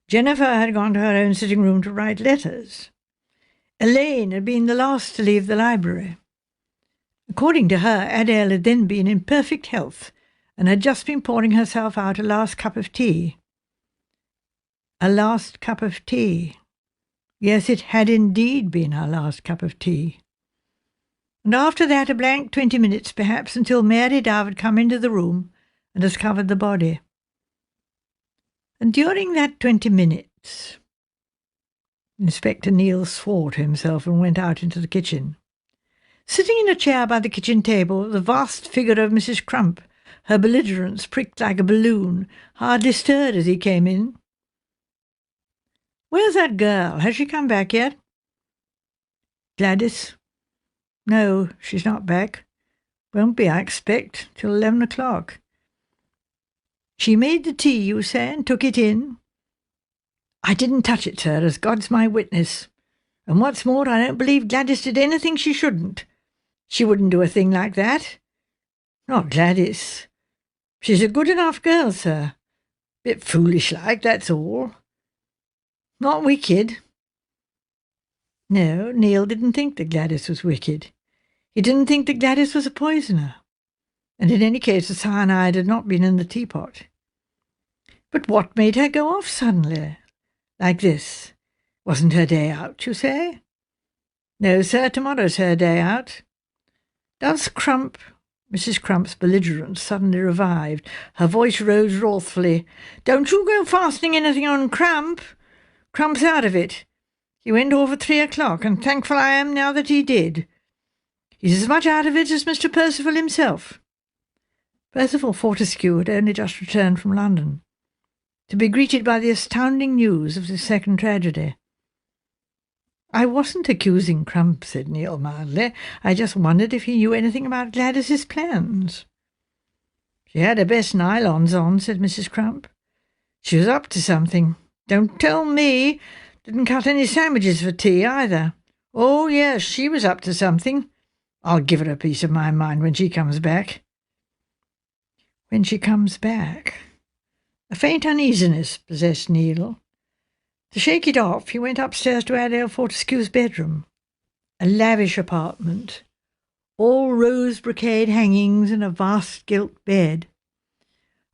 Jennifer had gone to her own sitting room to write letters. Elaine had been the last to leave the library. According to her, Adele had then been in perfect health and had just been pouring herself out a last cup of tea. A last cup of tea. Yes, it had indeed been her last cup of tea. And after that a blank 20 minutes, perhaps, until Mary Dove had come into the room and discovered the body. And during that 20 minutes... Inspector Neal swore to himself and went out into the kitchen. Sitting in a chair by the kitchen table, the vast figure of Mrs. Crump, her belligerence pricked like a balloon, hardly stirred as he came in. "Where's that girl? Has she come back yet?" "Gladys? No, she's not back. Won't be, I expect, till 11 o'clock. She made the tea, you say, and took it in?" "I didn't touch it, sir, as God's my witness. And what's more, I don't believe Gladys did anything she shouldn't. She wouldn't do a thing like that. Not Gladys. She's a good enough girl, sir. Bit foolish-like, that's all. Not wicked." No, Neal didn't think that Gladys was wicked. He didn't think that Gladys was a poisoner. And in any case the cyanide had not been in the teapot. But what made her go off suddenly? Like this? Wasn't her day out, you say? No, sir, tomorrow's her day out. Does Crump... Mrs. Crump's belligerence suddenly revived. Her voice rose wrathfully. "Don't you go fastening anything on Crump. Crump's out of it. He went off at 3 o'clock, and thankful I am now that he did. He's as much out of it as Mr. Percival himself." Percival Fortescue had only just returned from London, to be greeted by the astounding news of the second tragedy. "I wasn't accusing Crump," said Neal mildly. "I just wondered if he knew anything about Gladys's plans." "She had her best nylons on," said Mrs. Crump. "She was up to something. Don't tell me. Didn't cut any sandwiches for tea, either. Oh, yes, she was up to something. I'll give her a piece of my mind when she comes back." When she comes back. A faint uneasiness possessed Neal. To shake it off, he went upstairs to Adele Fortescue's bedroom. A lavish apartment, all rose brocade hangings and a vast gilt bed.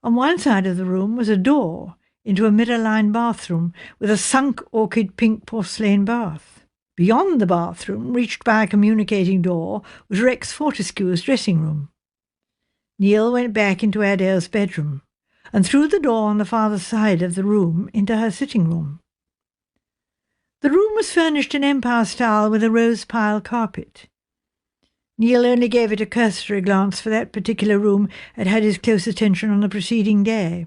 On one side of the room was a door into a mirror-lined bathroom with a sunk orchid-pink porcelain bath. Beyond the bathroom, reached by a communicating door, was Rex Fortescue's dressing room. Neal went back into Adele's bedroom, and through the door on the farther side of the room into her sitting room. The room was furnished in Empire style with a rose-pile carpet. Neal only gave it a cursory glance, for that particular room had had his close attention on the preceding day,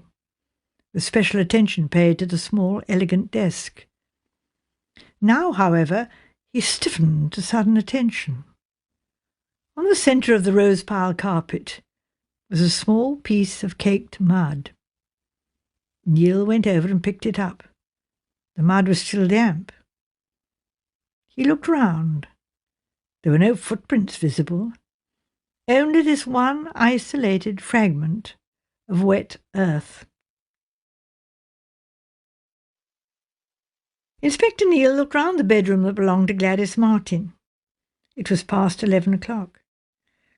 with special attention paid to the small, elegant desk. Now, however, he stiffened to sudden attention. On the centre of the rose-pile carpet was a small piece of caked mud. Neil went over and picked it up. The mud was still damp. He looked round. There were no footprints visible, only this one isolated fragment of wet earth. Inspector Neil looked round the bedroom that belonged to Gladys Martin. It was past 11 o'clock.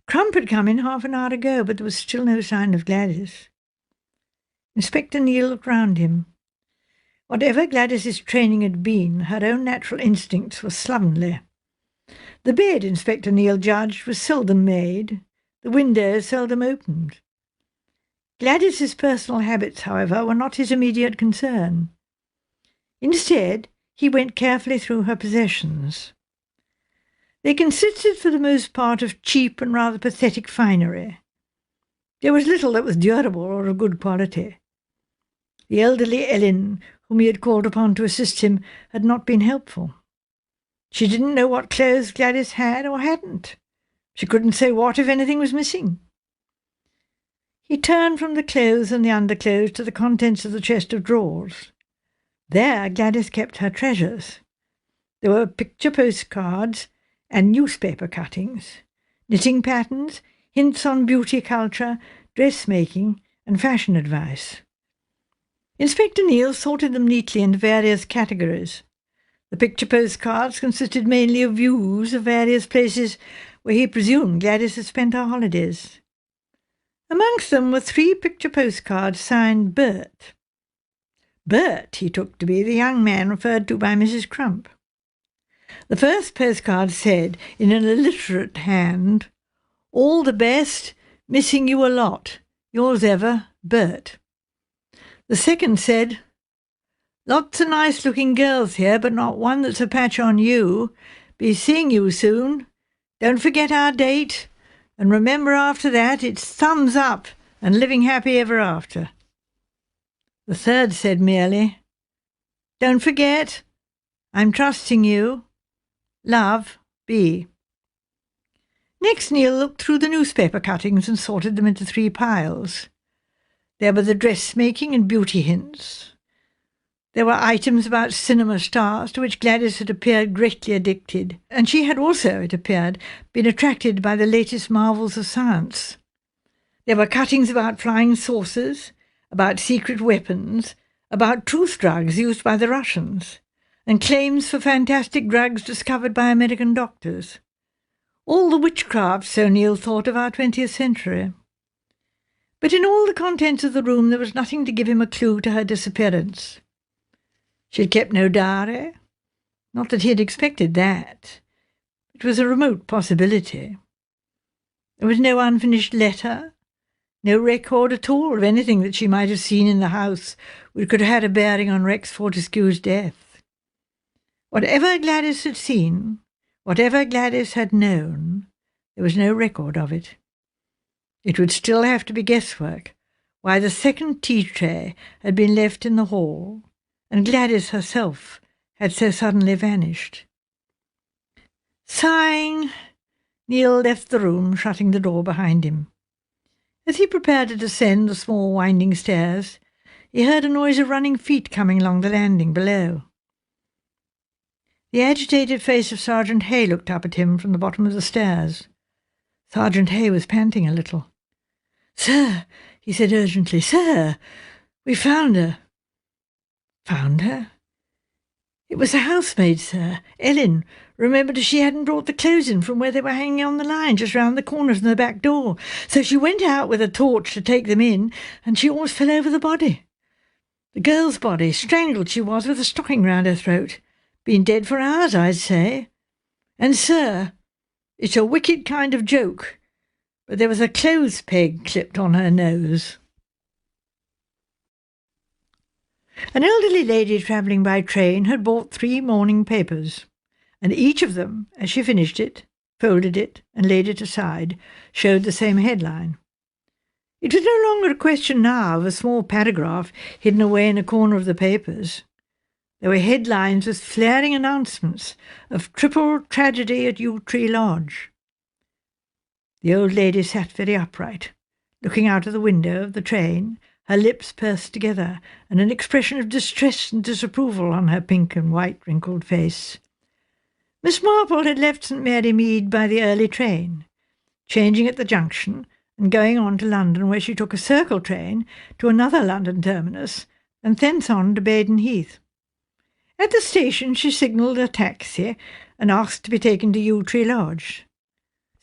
Crump had come in half an hour ago, but there was still no sign of Gladys. Inspector Neil looked round him. Whatever Gladys's training had been, her own natural instincts were slovenly. The bed, Inspector Neil judged, was seldom made, the windows seldom opened. Gladys's personal habits, however, were not his immediate concern. Instead, he went carefully through her possessions. They consisted for the most part of cheap and rather pathetic finery. There was little that was durable or of good quality. The elderly Ellen, whom he had called upon to assist him, had not been helpful. She didn't know what clothes Gladys had or hadn't. She couldn't say what, if anything, was missing. He turned from the clothes and the underclothes to the contents of the chest of drawers. There Gladys kept her treasures. There were picture postcards and newspaper cuttings, knitting patterns, hints on beauty culture, dressmaking, and fashion advice. Inspector Neil sorted them neatly into various categories. The picture postcards consisted mainly of views of various places where he presumed Gladys had spent her holidays. Amongst them were 3 picture postcards signed Bert. Bert he took to be the young man referred to by Mrs. Crump. The first postcard said, in an illiterate hand, "All the best, missing you a lot. Yours ever, Bert." The second said, "Lots of nice-looking girls here, but not one that's a patch on you. Be seeing you soon. Don't forget our date. And remember after that, it's thumbs up and living happy ever after." The third said merely, "Don't forget. I'm trusting you. Love, B." Next Neil looked through the newspaper cuttings and sorted them into 3 piles. There were the dressmaking and beauty hints. There were items about cinema stars to which Gladys had appeared greatly addicted, and she had also, it appeared, been attracted by the latest marvels of science. There were cuttings about flying saucers, about secret weapons, about truth drugs used by the Russians, and claims for fantastic drugs discovered by American doctors. All the witchcraft, so Neil thought, of our 20th century. But in all the contents of the room there was nothing to give him a clue to her disappearance. She had kept no diary. Not that he had expected that. It was a remote possibility. There was no unfinished letter, no record at all of anything that she might have seen in the house which could have had a bearing on Rex Fortescue's death. Whatever Gladys had seen, whatever Gladys had known, there was no record of it. It would still have to be guesswork why the second tea-tray had been left in the hall, and Gladys herself had so suddenly vanished. Sighing, Neil left the room, shutting the door behind him. As he prepared to descend the small winding stairs, he heard a noise of running feet coming along the landing below. The agitated face of Sergeant Hay looked up at him from the bottom of the stairs. Sergeant Hay was panting a little. "Sir," he said urgently, "sir, we found her." "Found her?" "It was the housemaid, sir, Ellen. Remembered she hadn't brought the clothes in from where they were hanging on the line just round the corner from the back door. So she went out with a torch to take them in, and she almost fell over the body. The girl's body, strangled she was with a stocking round her throat. Been dead for hours, I'd say. And, sir, it's a wicked kind of joke, but there was a clothes peg clipped on her nose." An elderly lady travelling by train had bought 3 morning papers, and each of them, as she finished it, folded it, and laid it aside, showed the same headline. It was no longer a question now of a small paragraph hidden away in a corner of the papers. There were headlines with flaring announcements of triple tragedy at Yew Tree Lodge. The old lady sat very upright, looking out of the window of the train, her lips pursed together, and an expression of distress and disapproval on her pink and white wrinkled face. Miss Marple had left St. Mary Mead by the early train, changing at the junction and going on to London, where she took a circle train to another London terminus, and thence on to Baden Heath. At the station she signalled a taxi and asked to be taken to Yew Tree Lodge.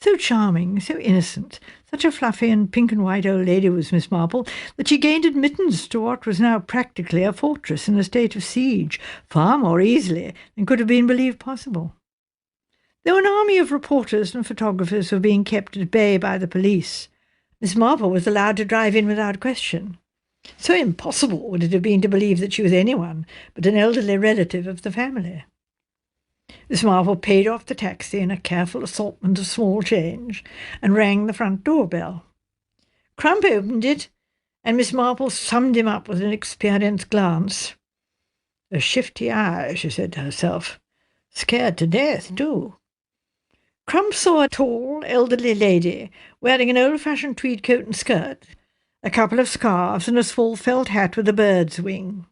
So charming, so innocent, such a fluffy and pink and white old lady was Miss Marple, that she gained admittance to what was now practically a fortress in a state of siege, far more easily than could have been believed possible. Though an army of reporters and photographers were being kept at bay by the police, Miss Marple was allowed to drive in without question. So impossible would it have been to believe that she was anyone but an elderly relative of the family. Miss Marple paid off the taxi in a careful assortment of small change and rang the front door-bell. Crump opened it, and Miss Marple summed him up with an experienced glance. "A shifty eye," she said to herself. "Scared to death, too." Crump saw a tall, elderly lady wearing an old-fashioned tweed coat and skirt, a couple of scarves, and a small felt hat with a bird's wing.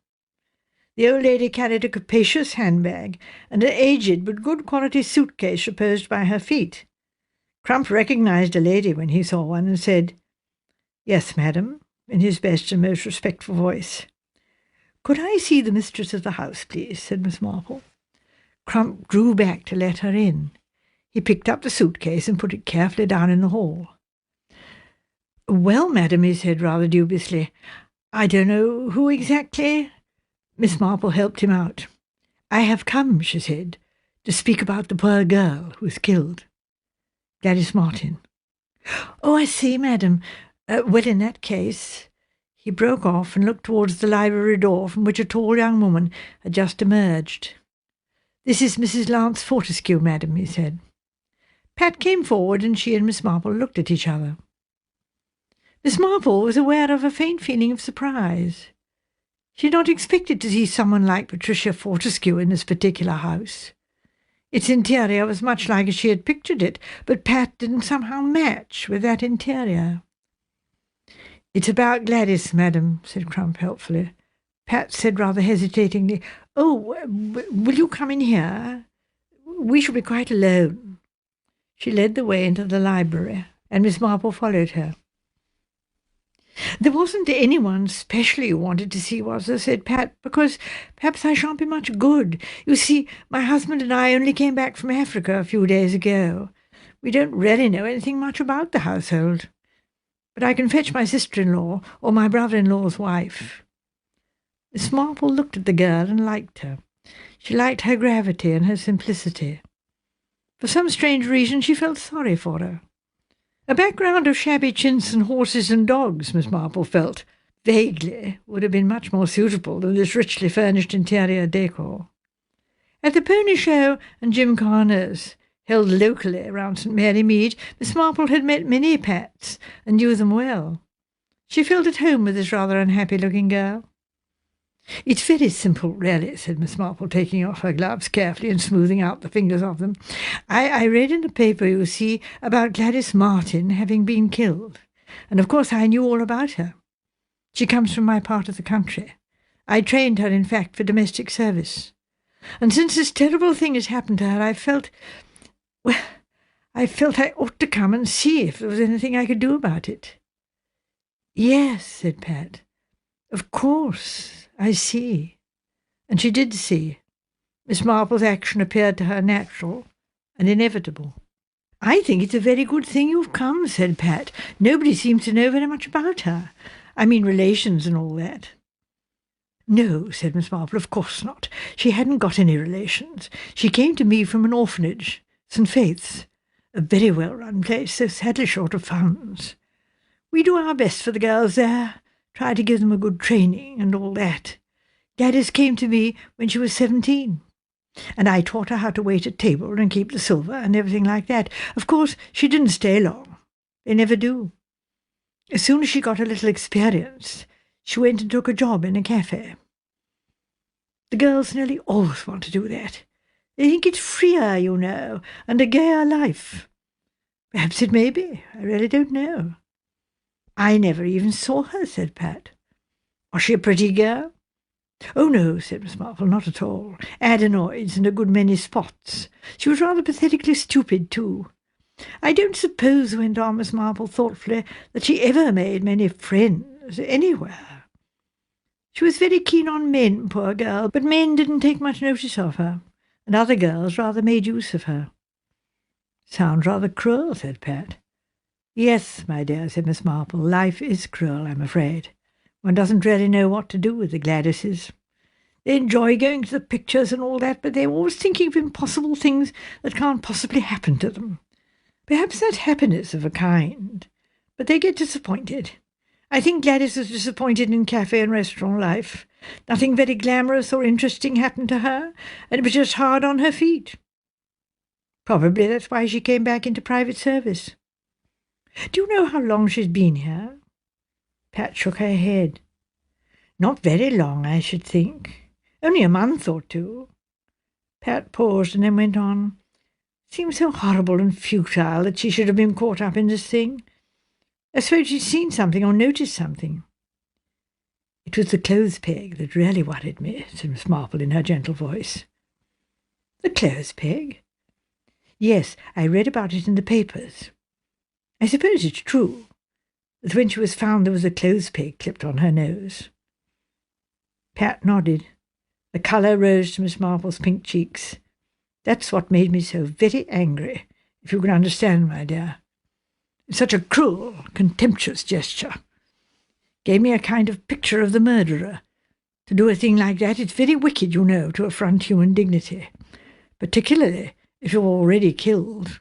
The old lady carried a capacious handbag, and an aged but good-quality suitcase reposed by her feet. Crump recognized a lady when he saw one, and said, "Yes, madam," in his best and most respectful voice. "Could I see the mistress of the house, please?" said Miss Marple. Crump drew back to let her in. He picked up the suitcase and put it carefully down in the hall. "Well, madam," he said rather dubiously, "I don't know who exactly—" Miss Marple helped him out. "I have come," she said, "to speak about the poor girl who was killed. Gladys Martin." "Oh, I see, madam. Well, in that case—" He broke off and looked towards the library door from which a tall young woman had just emerged. "This is Mrs. Lance Fortescue, madam," he said. Pat came forward, and she and Miss Marple looked at each other. Miss Marple was aware of a faint feeling of surprise. She had not expected to see someone like Patricia Fortescue in this particular house. Its interior was much like as she had pictured it, but Pat didn't somehow match with that interior. "It's about Gladys, madam," said Crump helpfully. Pat said rather hesitatingly, "Oh, will you come in here? We shall be quite alone." She led the way into the library, and Miss Marple followed her. "There wasn't anyone specially you wanted to see, was there?" said Pat, "because perhaps I shan't be much good. You see, my husband and I only came back from Africa a few days ago. We don't really know anything much about the household. But I can fetch my sister-in-law or my brother-in-law's wife." Miss Marple looked at the girl and liked her. She liked her gravity and her simplicity. For some strange reason she felt sorry for her. A background of shabby chintz and horses and dogs, Miss Marple felt, vaguely, would have been much more suitable than this richly furnished interior decor. At the pony show and gymkhanas, held locally around St. Mary Mead, Miss Marple had met many Pats and knew them well. She felt at home with this rather unhappy-looking girl. "It's very simple, really," said Miss Marple, taking off her gloves carefully and smoothing out the fingers of them. I read in the paper, you see, about Gladys Martin having been killed, and of course I knew all about her. She comes from my part of the country. I trained her, in fact, for domestic service. And since this terrible thing has happened to her, I felt I ought to come and see if there was anything I could do about it." "Yes," said Pat. "Of course. I see." And she did see. Miss Marple's action appeared to her natural and inevitable. "I think it's a very good thing you've come," said Pat. "Nobody seems to know very much about her. I mean relations and all that." "No," said Miss Marple, "of course not. She hadn't got any relations. She came to me from an orphanage, St. Faith's, a very well-run place, so sadly short of funds. We do our best for the girls there, try to give them a good training and all that. Gladys came to me when she was 17, and I taught her how to wait at table and keep the silver and everything like that. Of course, she didn't stay long. They never do. As soon as she got a little experience, she went and took a job in a cafe." The girls nearly always want to do that. They think it's freer, you know, and a gayer life. Perhaps it may be. I really don't know. I never even saw her, said Pat. Was she a pretty girl? Oh, no, said Miss Marple, not at all. Adenoids and a good many spots. She was rather pathetically stupid, too. I don't suppose, went on Miss Marple thoughtfully, that she ever made many friends anywhere. She was very keen on men, poor girl, but men didn't take much notice of her, and other girls rather made use of her. Sounds rather cruel, said Pat. Yes, my dear, said Miss Marple, life is cruel, I'm afraid. One doesn't really know what to do with the Gladyses. They enjoy going to the pictures and all that, but they're always thinking of impossible things that can't possibly happen to them. Perhaps that's happiness of a kind, but they get disappointed. I think Gladys was disappointed in cafe and restaurant life. Nothing very glamorous or interesting happened to her, and it was just hard on her feet. Probably that's why she came back into private service. Do you know how long she's been here? Pat shook her head. Not very long, I should think. Only a month or two. Pat paused and then went on. Seems so horrible and futile that she should have been caught up in this thing. I suppose she'd seen something or noticed something. It was the clothes peg that really worried me, said Miss Marple in her gentle voice. The clothes peg? Yes, I read about it in the papers. I suppose it's true that when she was found there was a clothes peg clipped on her nose. Pat nodded. The colour rose to Miss Marple's pink cheeks. That's what made me so very angry, if you can understand, my dear. It's such a cruel, contemptuous gesture. Gave me a kind of picture of the murderer. To do a thing like that, it's very wicked, you know, to affront human dignity, particularly if you're already killed.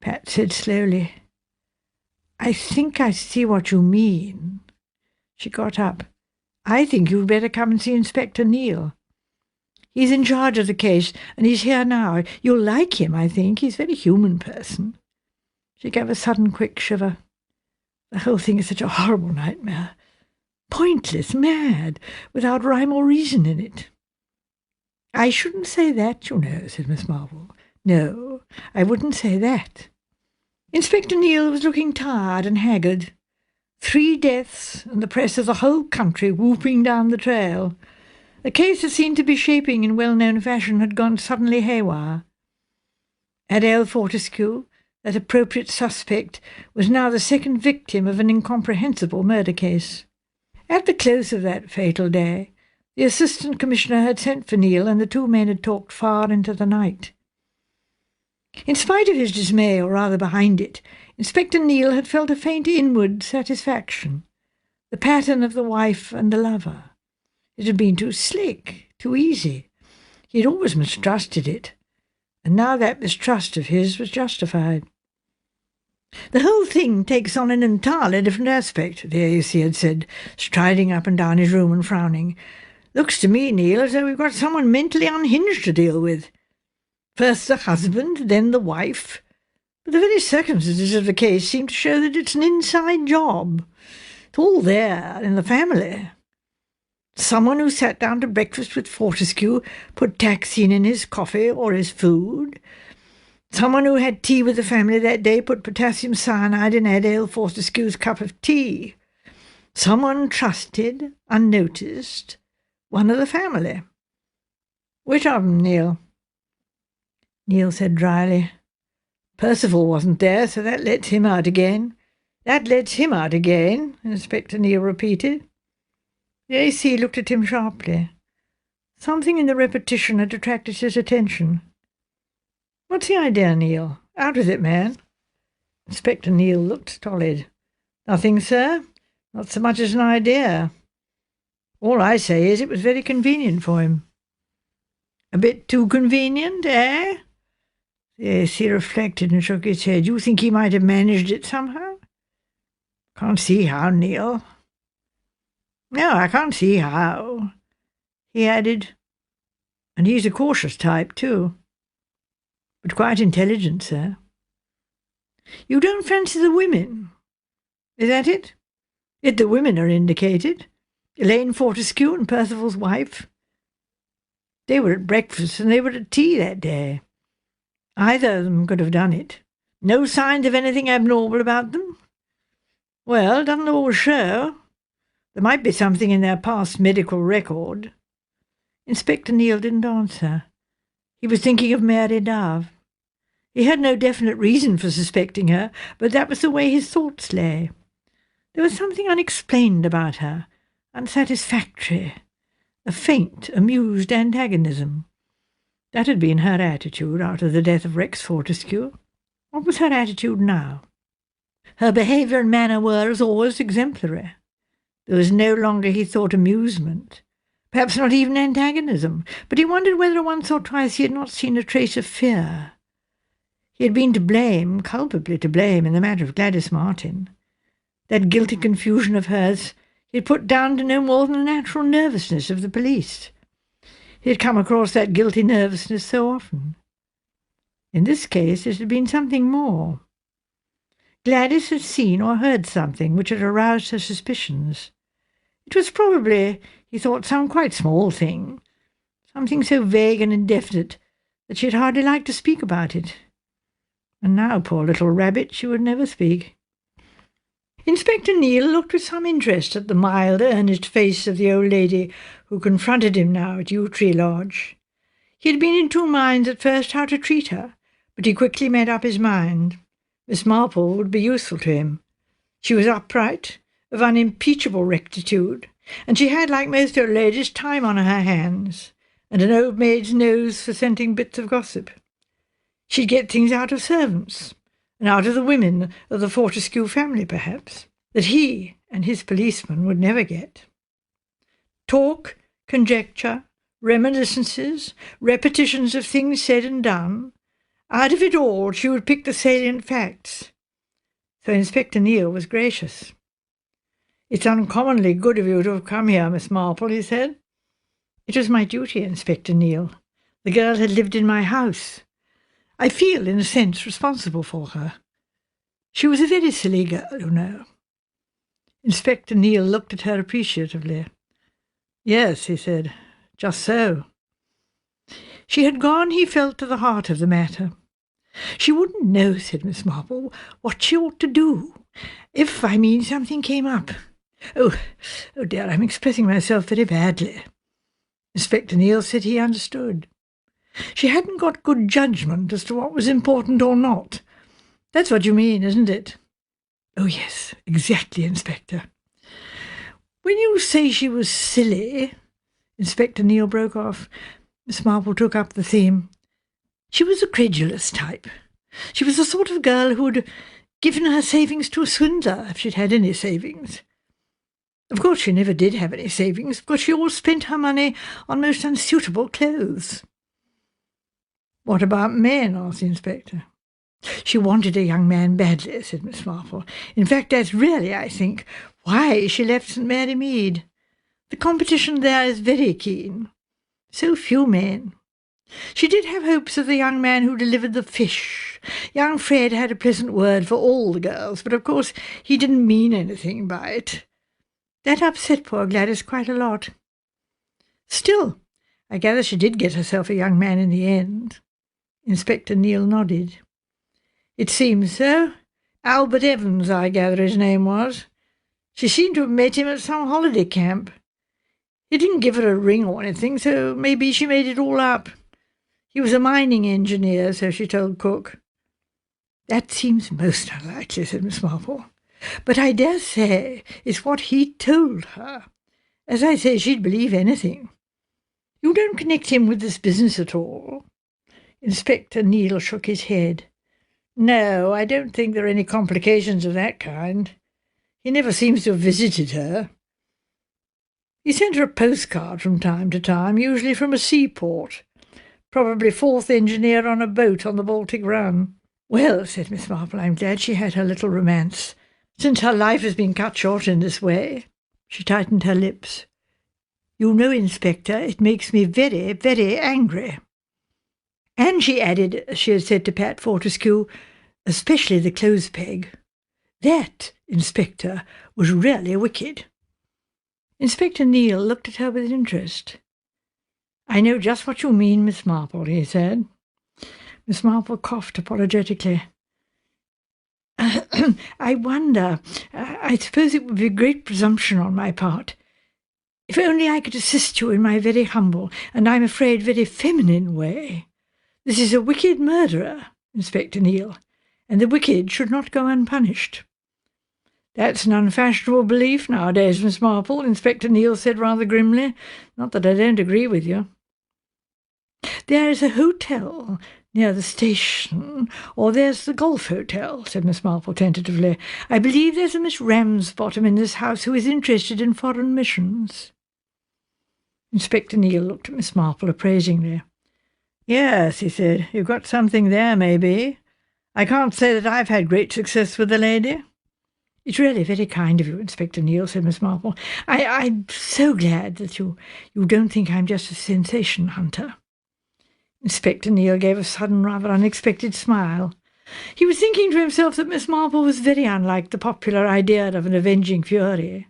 Pat said slowly, I think I see what you mean. She got up. I think you'd better come and see Inspector Neal. He's in charge of the case, and he's here now. You'll like him, I think. He's a very human person. She gave a sudden quick shiver. The whole thing is such a horrible nightmare. Pointless, mad, without rhyme or reason in it. I shouldn't say that, you know, said Miss Marple. No, I wouldn't say that. Inspector Neal was looking tired and haggard. 3 deaths, and the press of the whole country whooping down the trail. The case that seemed to be shaping in well-known fashion had gone suddenly haywire. Adele Fortescue, that appropriate suspect, was now the second victim of an incomprehensible murder case. At the close of that fatal day, the Assistant Commissioner had sent for Neal, and the two men had talked far into the night. In spite of his dismay, or rather behind it, Inspector Neal had felt a faint inward satisfaction. The pattern of the wife and the lover. It had been too slick, too easy. He had always mistrusted it, and now that mistrust of his was justified. The whole thing takes on an entirely different aspect, the A.C. had said, striding up and down his room and frowning. Looks to me, Neal, as though we've got someone mentally unhinged to deal with. First the husband, then the wife. But the very circumstances of the case seem to show that it's an inside job. It's all there in the family. Someone who sat down to breakfast with Fortescue put taxine in his coffee or his food. Someone who had tea with the family that day put potassium cyanide in Adele Fortescue's cup of tea. Someone trusted, unnoticed, one of the family. Which of them, Neal? Neal said dryly, Percival wasn't there, so that lets him out again. That lets him out again, Inspector Neal repeated. The A.C. looked at him sharply. Something in the repetition had attracted his attention. What's the idea, Neal? Out with it, man. Inspector Neal looked stolid. Nothing, sir. Not so much as an idea. All I say is it was very convenient for him. A bit too convenient, eh? The A.C. reflected and shook his head. You think he might have managed it somehow? Can't see how, Neal. No, I can't see how. He added, and he's a cautious type, too. But quite intelligent, sir. You don't fancy the women? Is that it? Yet the women are indicated. Elaine Fortescue and Percival's wife. They were at breakfast and they were at tea that day. Either of them could have done it. No signs of anything abnormal about them? Well, doesn't always show. There might be something in their past medical record. Inspector Neale didn't answer. He was thinking of Mary Dove. He had no definite reason for suspecting her, but that was the way his thoughts lay. There was something unexplained about her, unsatisfactory, a faint, amused antagonism. That had been her attitude after the death of Rex Fortescue. What was her attitude now? Her behaviour and manner were, as always, exemplary. There was no longer, he thought, amusement, perhaps not even antagonism, but he wondered whether once or twice he had not seen a trace of fear. He had been to blame, culpably to blame, in the matter of Gladys Martin. That guilty confusion of hers he had put down to no more than the natural nervousness of the police. He had come across that guilty nervousness so often. In this case it had been something more. Gladys had seen or heard something which had aroused her suspicions. It was probably, he thought, some quite small thing, something so vague and indefinite that she had hardly liked to speak about it. And now, poor little rabbit, she would never speak. Inspector Neale looked with some interest at the mild, earnest face of the old lady who confronted him now at Yew Tree Lodge. He had been in two minds at first how to treat her, but he quickly made up his mind. Miss Marple would be useful to him. She was upright, of unimpeachable rectitude, and she had, like most old ladies, time on her hands, and an old maid's nose for scenting bits of gossip. She'd get things out of servants, and out of the women of the Fortescue family, perhaps, that he and his policeman would never get. Talk, conjecture, reminiscences, repetitions of things said and done, out of it all she would pick the salient facts. So Inspector Neale was gracious. "It's uncommonly good of you to have come here, Miss Marple," he said. "It was my duty, Inspector Neale. The girl had lived in my house. I feel, in a sense, responsible for her. She was a very silly girl, you know." Inspector Neale looked at her appreciatively. "Yes," he said, "just so." She had gone, he felt, to the heart of the matter. "She wouldn't know," said Miss Marple, "what she ought to do, if, something came up. Oh dear, I'm expressing myself very badly." Inspector Neale said he understood. She hadn't got good judgment as to what was important or not. That's what you mean, isn't it? Oh, yes, exactly, Inspector. When you say she was silly, Inspector Neale broke off. Miss Marple took up the theme. She was a credulous type. She was the sort of girl who would have given her savings to a swindler if she'd had any savings. Of course she never did have any savings, because she always spent her money on most unsuitable clothes. "What about men?" asked the Inspector. "She wanted a young man badly," said Miss Marple. "In fact, that's really, I think, why she left St. Mary Mead. The competition there is very keen. So few men. She did have hopes of the young man who delivered the fish. Young Fred had a pleasant word for all the girls, but of course he didn't mean anything by it. That upset poor Gladys quite a lot. Still, I gather she did get herself a young man in the end." Inspector Neale nodded. "It seems so. Albert Evans, I gather his name was. She seemed to have met him at some holiday camp. He didn't give her a ring or anything, so maybe she made it all up. He was a mining engineer, so she told cook." "That seems most unlikely," said Miss Marple. "But I dare say it's what he told her. As I say, she'd believe anything. You don't connect him with this business at all?" Inspector Neale shook his head. "No, I don't think there are any complications of that kind. He never seems to have visited her. He sent her a postcard from time to time, usually from a seaport. Probably fourth engineer on a boat on the Baltic run." "Well," said Miss Marple, "I'm glad she had her little romance, since her life has been cut short in this way." She tightened her lips. "You know, Inspector, it makes me very, very angry." And she added, as she had said to Pat Fortescue, "especially the clothes peg. That, Inspector, was really wicked." Inspector Neale looked at her with interest. "I know just what you mean, Miss Marple," he said. Miss Marple coughed apologetically. "I wonder, I suppose it would be a great presumption on my part. If only I could assist you in my very humble, and I'm afraid very feminine way. This is a wicked murderer, Inspector Neale, and the wicked should not go unpunished." "That's an unfashionable belief nowadays, Miss Marple," Inspector Neale said rather grimly. "Not that I don't agree with you." "There is a hotel near the station, or there's the Golf Hotel," said Miss Marple tentatively. "I believe there's a Miss Ramsbottom in this house who is interested in foreign missions." Inspector Neale looked at Miss Marple appraisingly. "Yes," he said, "you've got something there, maybe. I can't say that I've had great success with the lady." "It's really very kind of you, Inspector Neale," said Miss Marple. I'm so glad that you don't think I'm just a sensation hunter." Inspector Neale gave a sudden, rather unexpected smile. He was thinking to himself that Miss Marple was very unlike the popular idea of an avenging fury.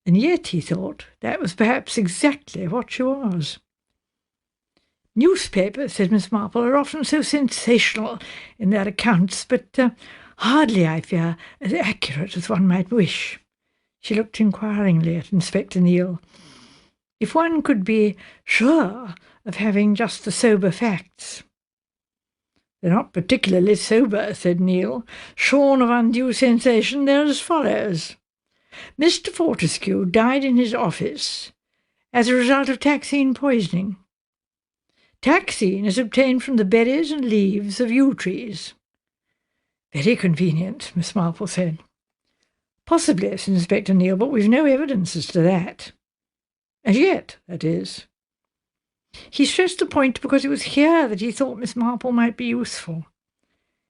And yet, he thought, that was perhaps exactly what she was. "Newspapers," said Miss Marple, "are often so sensational in their accounts, but hardly, I fear, as accurate as one might wish." She looked inquiringly at Inspector Neale. "If one could be sure of having just the sober facts." "They're not particularly sober," said Neale. "Shorn of undue sensation, they're as follows. Mr. Fortescue died in his office as a result of taxine poisoning. Taxine is obtained from the berries and leaves of yew trees." "Very convenient," Miss Marple said. "Possibly," said Inspector Neale, "but we've no evidence as to that. As yet, that is." He stressed the point because it was here that he thought Miss Marple might be useful.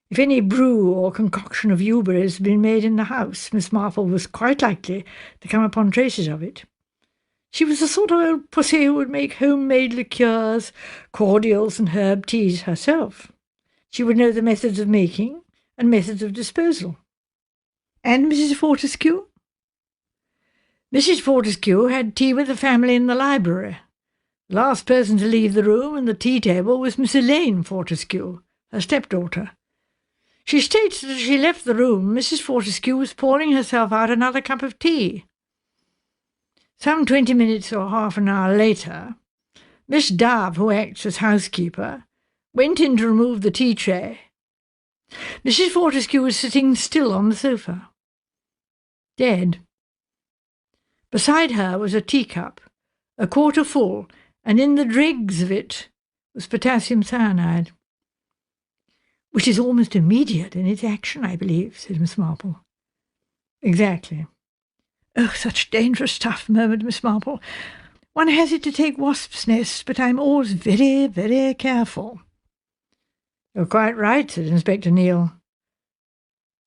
If any brew or concoction of yewberries had been made in the house, Miss Marple was quite likely to come upon traces of it. She was the sort of old pussy who would make homemade liqueurs, cordials, and herb teas herself. She would know the methods of making and methods of disposal. "And Mrs. Fortescue?" "Mrs. Fortescue had tea with the family in the library. The last person to leave the room and the tea-table was Miss Elaine Fortescue, her stepdaughter. She states that as she left the room, Mrs. Fortescue was pouring herself out another cup of tea. Some 20 minutes or half an hour later, Miss Dove, who acts as housekeeper, went in to remove the tea tray. Mrs. Fortescue was sitting still on the sofa, dead. Beside her was a teacup, a quarter full, and in the dregs of it was potassium cyanide." "Which is almost immediate in its action, I believe," said Miss Marple. "Exactly." "Oh, such dangerous stuff," murmured Miss Marple. "One has it to take wasps' nests, but I'm always very, very careful." "You're quite right," said Inspector Neale.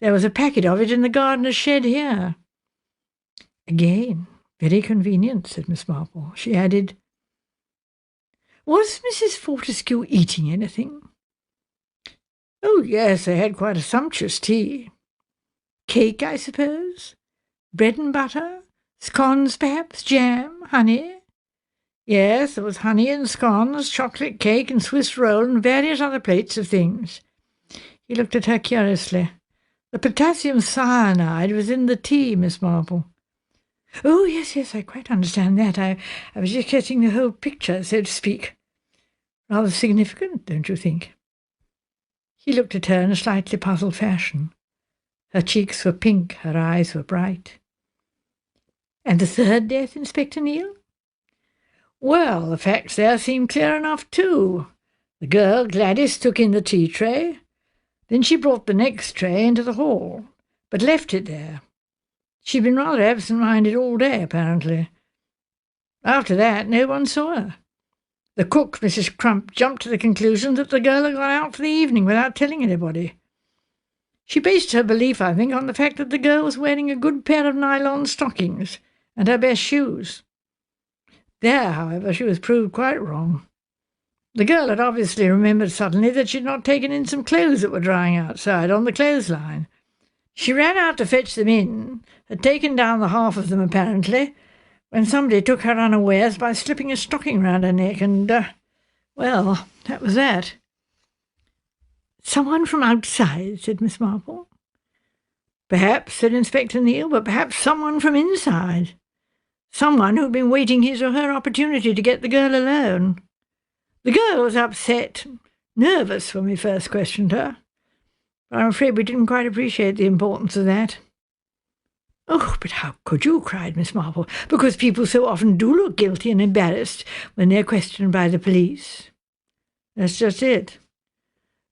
"There was a packet of it in the gardener's shed here." "Again, very convenient," said Miss Marple. She added, "Was Mrs. Fortescue eating anything?" "Oh, yes, they had quite a sumptuous tea." "Cake, I suppose? Bread and butter? Scones, perhaps? Jam? Honey?" "Yes, there was honey and scones, chocolate cake and Swiss roll and various other plates of things." He looked at her curiously. "The potassium cyanide was in the tea, Miss Marple." "Oh, yes, I quite understand that. I was just getting the whole picture, so to speak. Rather significant, don't you think?" He looked at her in a slightly puzzled fashion. Her cheeks were pink, her eyes were bright. "And the third death, Inspector Neale?" "Well, the facts there seem clear enough too. The girl, Gladys, took in the tea tray. Then she brought the next tray into the hall, but left it there. She'd been rather absent-minded all day, apparently. After that, no one saw her. The cook, Mrs. Crump, jumped to the conclusion that the girl had gone out for the evening without telling anybody. She based her belief, I think, on the fact that the girl was wearing a good pair of nylon stockings and her best shoes. There, however, she was proved quite wrong. The girl had obviously remembered suddenly that she had not taken in some clothes that were drying outside on the clothesline. She ran out to fetch them in, had taken down the half of them apparently, when somebody took her unawares by slipping a stocking round her neck, and, well, that was that." "Someone from outside," said Miss Marple. "Perhaps," said Inspector Neale, "but perhaps someone from inside. Someone who'd been waiting his or her opportunity to get the girl alone. The girl was upset, nervous when we first questioned her. But I'm afraid we didn't quite appreciate the importance of that." "Oh, but how could you?" cried Miss Marple. "Because people so often do look guilty and embarrassed when they're questioned by the police." "That's just it.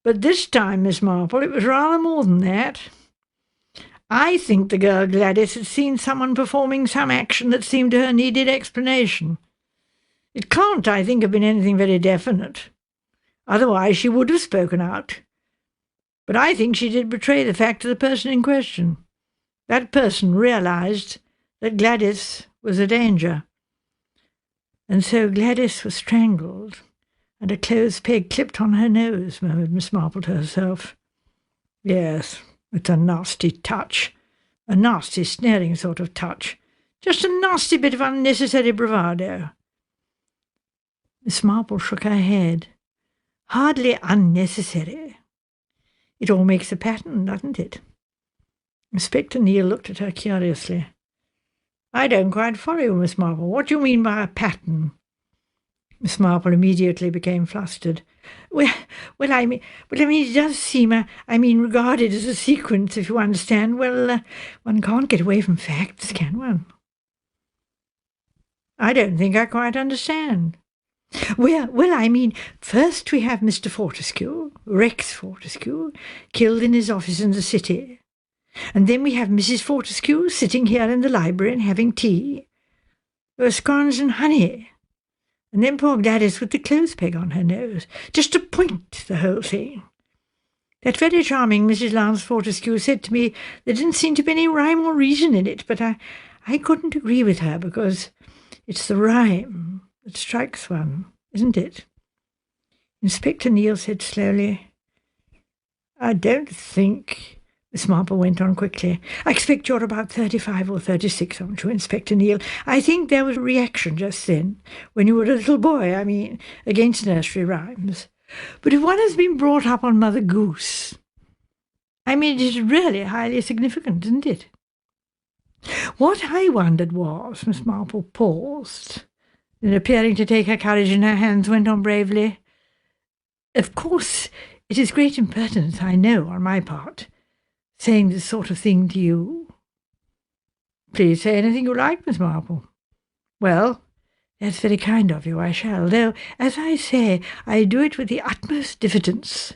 But this time, Miss Marple, it was rather more than that. I think the girl Gladys had seen someone performing some action that seemed to her needed explanation. It can't, I think, have been anything very definite. Otherwise she would have spoken out. But I think she did betray the fact to the person in question. That person realized that Gladys was a danger. And so Gladys was strangled, and a clothes peg clipped on her nose," murmured Miss Marple to herself. "Yes, it's a nasty touch. A nasty, snaring sort of touch. Just a nasty bit of unnecessary bravado." Miss Marple shook her head. "Hardly unnecessary. It all makes a pattern, doesn't it?" Inspector Neale looked at her curiously. "I don't quite follow you, Miss Marple. What do you mean by a pattern?" Miss Marple immediately became flustered. Well, I mean, it does seem, regarded as a sequence, if you understand. Well, one can't get away from facts, can one?" "I don't think I quite understand." Well, first we have Mr. Fortescue, Rex Fortescue, killed in his office in the city. And then we have Mrs. Fortescue sitting here in the library and having tea. There were scones and honey. And then poor Gladys with the clothes peg on her nose, just to point the whole thing. That very charming Mrs. Lance Fortescue said to me there didn't seem to be any rhyme or reason in it, but I couldn't agree with her, because it's the rhyme that strikes one, isn't it?" Inspector Neale said slowly, "I don't think—" Miss Marple went on quickly. "I expect you're about 35 or 36, aren't you, Inspector Neale? I think there was a reaction just then, when you were a little boy, against nursery rhymes. But if one has been brought up on Mother Goose, it is really highly significant, isn't it?" "What I wondered was—" Miss Marple paused, then, appearing to take her courage in her hands, went on bravely, "Of course, it is great impertinence, I know, on my part, saying this sort of thing to you." "Please say anything you like, Miss Marple." "Well, that's very kind of you, I shall, though, as I say, I do it with the utmost diffidence,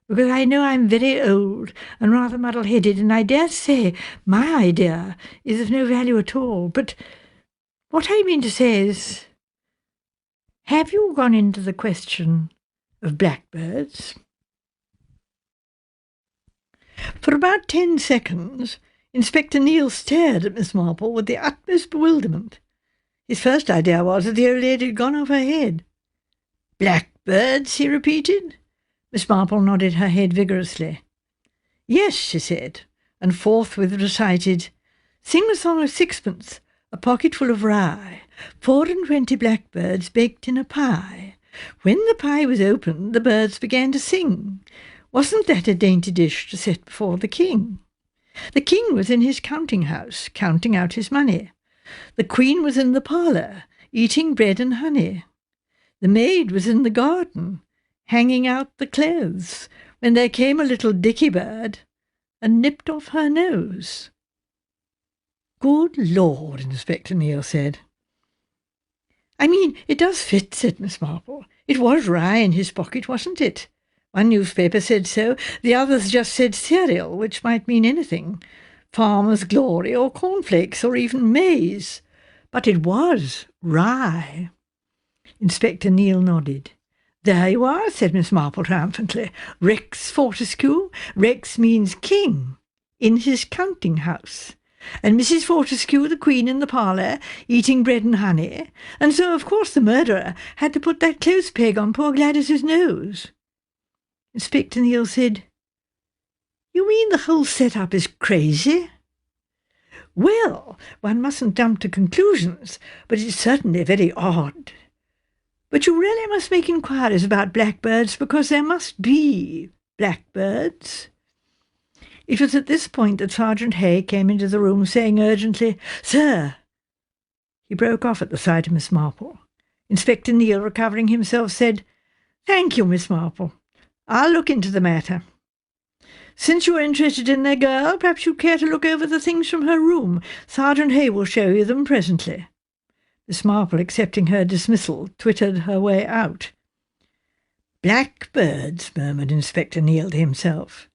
because I know I'm very old and rather muddle-headed, and I dare say my idea is of no value at all. But what I mean to say is, have you gone into the question of blackbirds?" For about 10 seconds, Inspector Neale stared at Miss Marple with the utmost bewilderment. His first idea was that the old lady had gone off her head. "Blackbirds?" he repeated. Miss Marple nodded her head vigorously. "Yes," she said, and forthwith recited, "Sing a song of sixpence, a pocket full of rye, 24 blackbirds baked in a pie. When the pie was opened, the birds began to sing. Wasn't that a dainty dish to set before the king? The king was in his counting-house, counting out his money. The queen was in the parlour, eating bread and honey. The maid was in the garden, hanging out the clothes, when there came a little dicky bird and nipped off her nose." "Good Lord," Inspector Neale said. "It does fit," said Miss Marple. "It was rye in his pocket, wasn't it? One newspaper said so, the others just said cereal, which might mean anything. Farmer's Glory, or cornflakes, or even maize. But it was rye." Inspector Neale nodded. "There you are," said Miss Marple triumphantly. "Rex Fortescue. Rex means king, in his counting-house. And Mrs. Fortescue, the queen, in the parlour, eating bread and honey. And so, of course, the murderer had to put that clothes peg on poor Gladys's nose." Inspector Neale said, "You mean the whole set-up is crazy?" Well, one mustn't jump to conclusions, but it's certainly very odd. But you really must make inquiries about blackbirds, because there must be blackbirds. It was at this point that Sergeant Hay came into the room, saying urgently, "Sir!" He broke off at the sight of Miss Marple. Inspector Neale, recovering himself, said, "Thank you, Miss Marple. I'll look into the matter. Since you are interested in their girl, perhaps you'd care to look over the things from her room. Sergeant Hay will show you them presently." Miss Marple, accepting her dismissal, twittered her way out. "Blackbirds," murmured Inspector Neale to himself.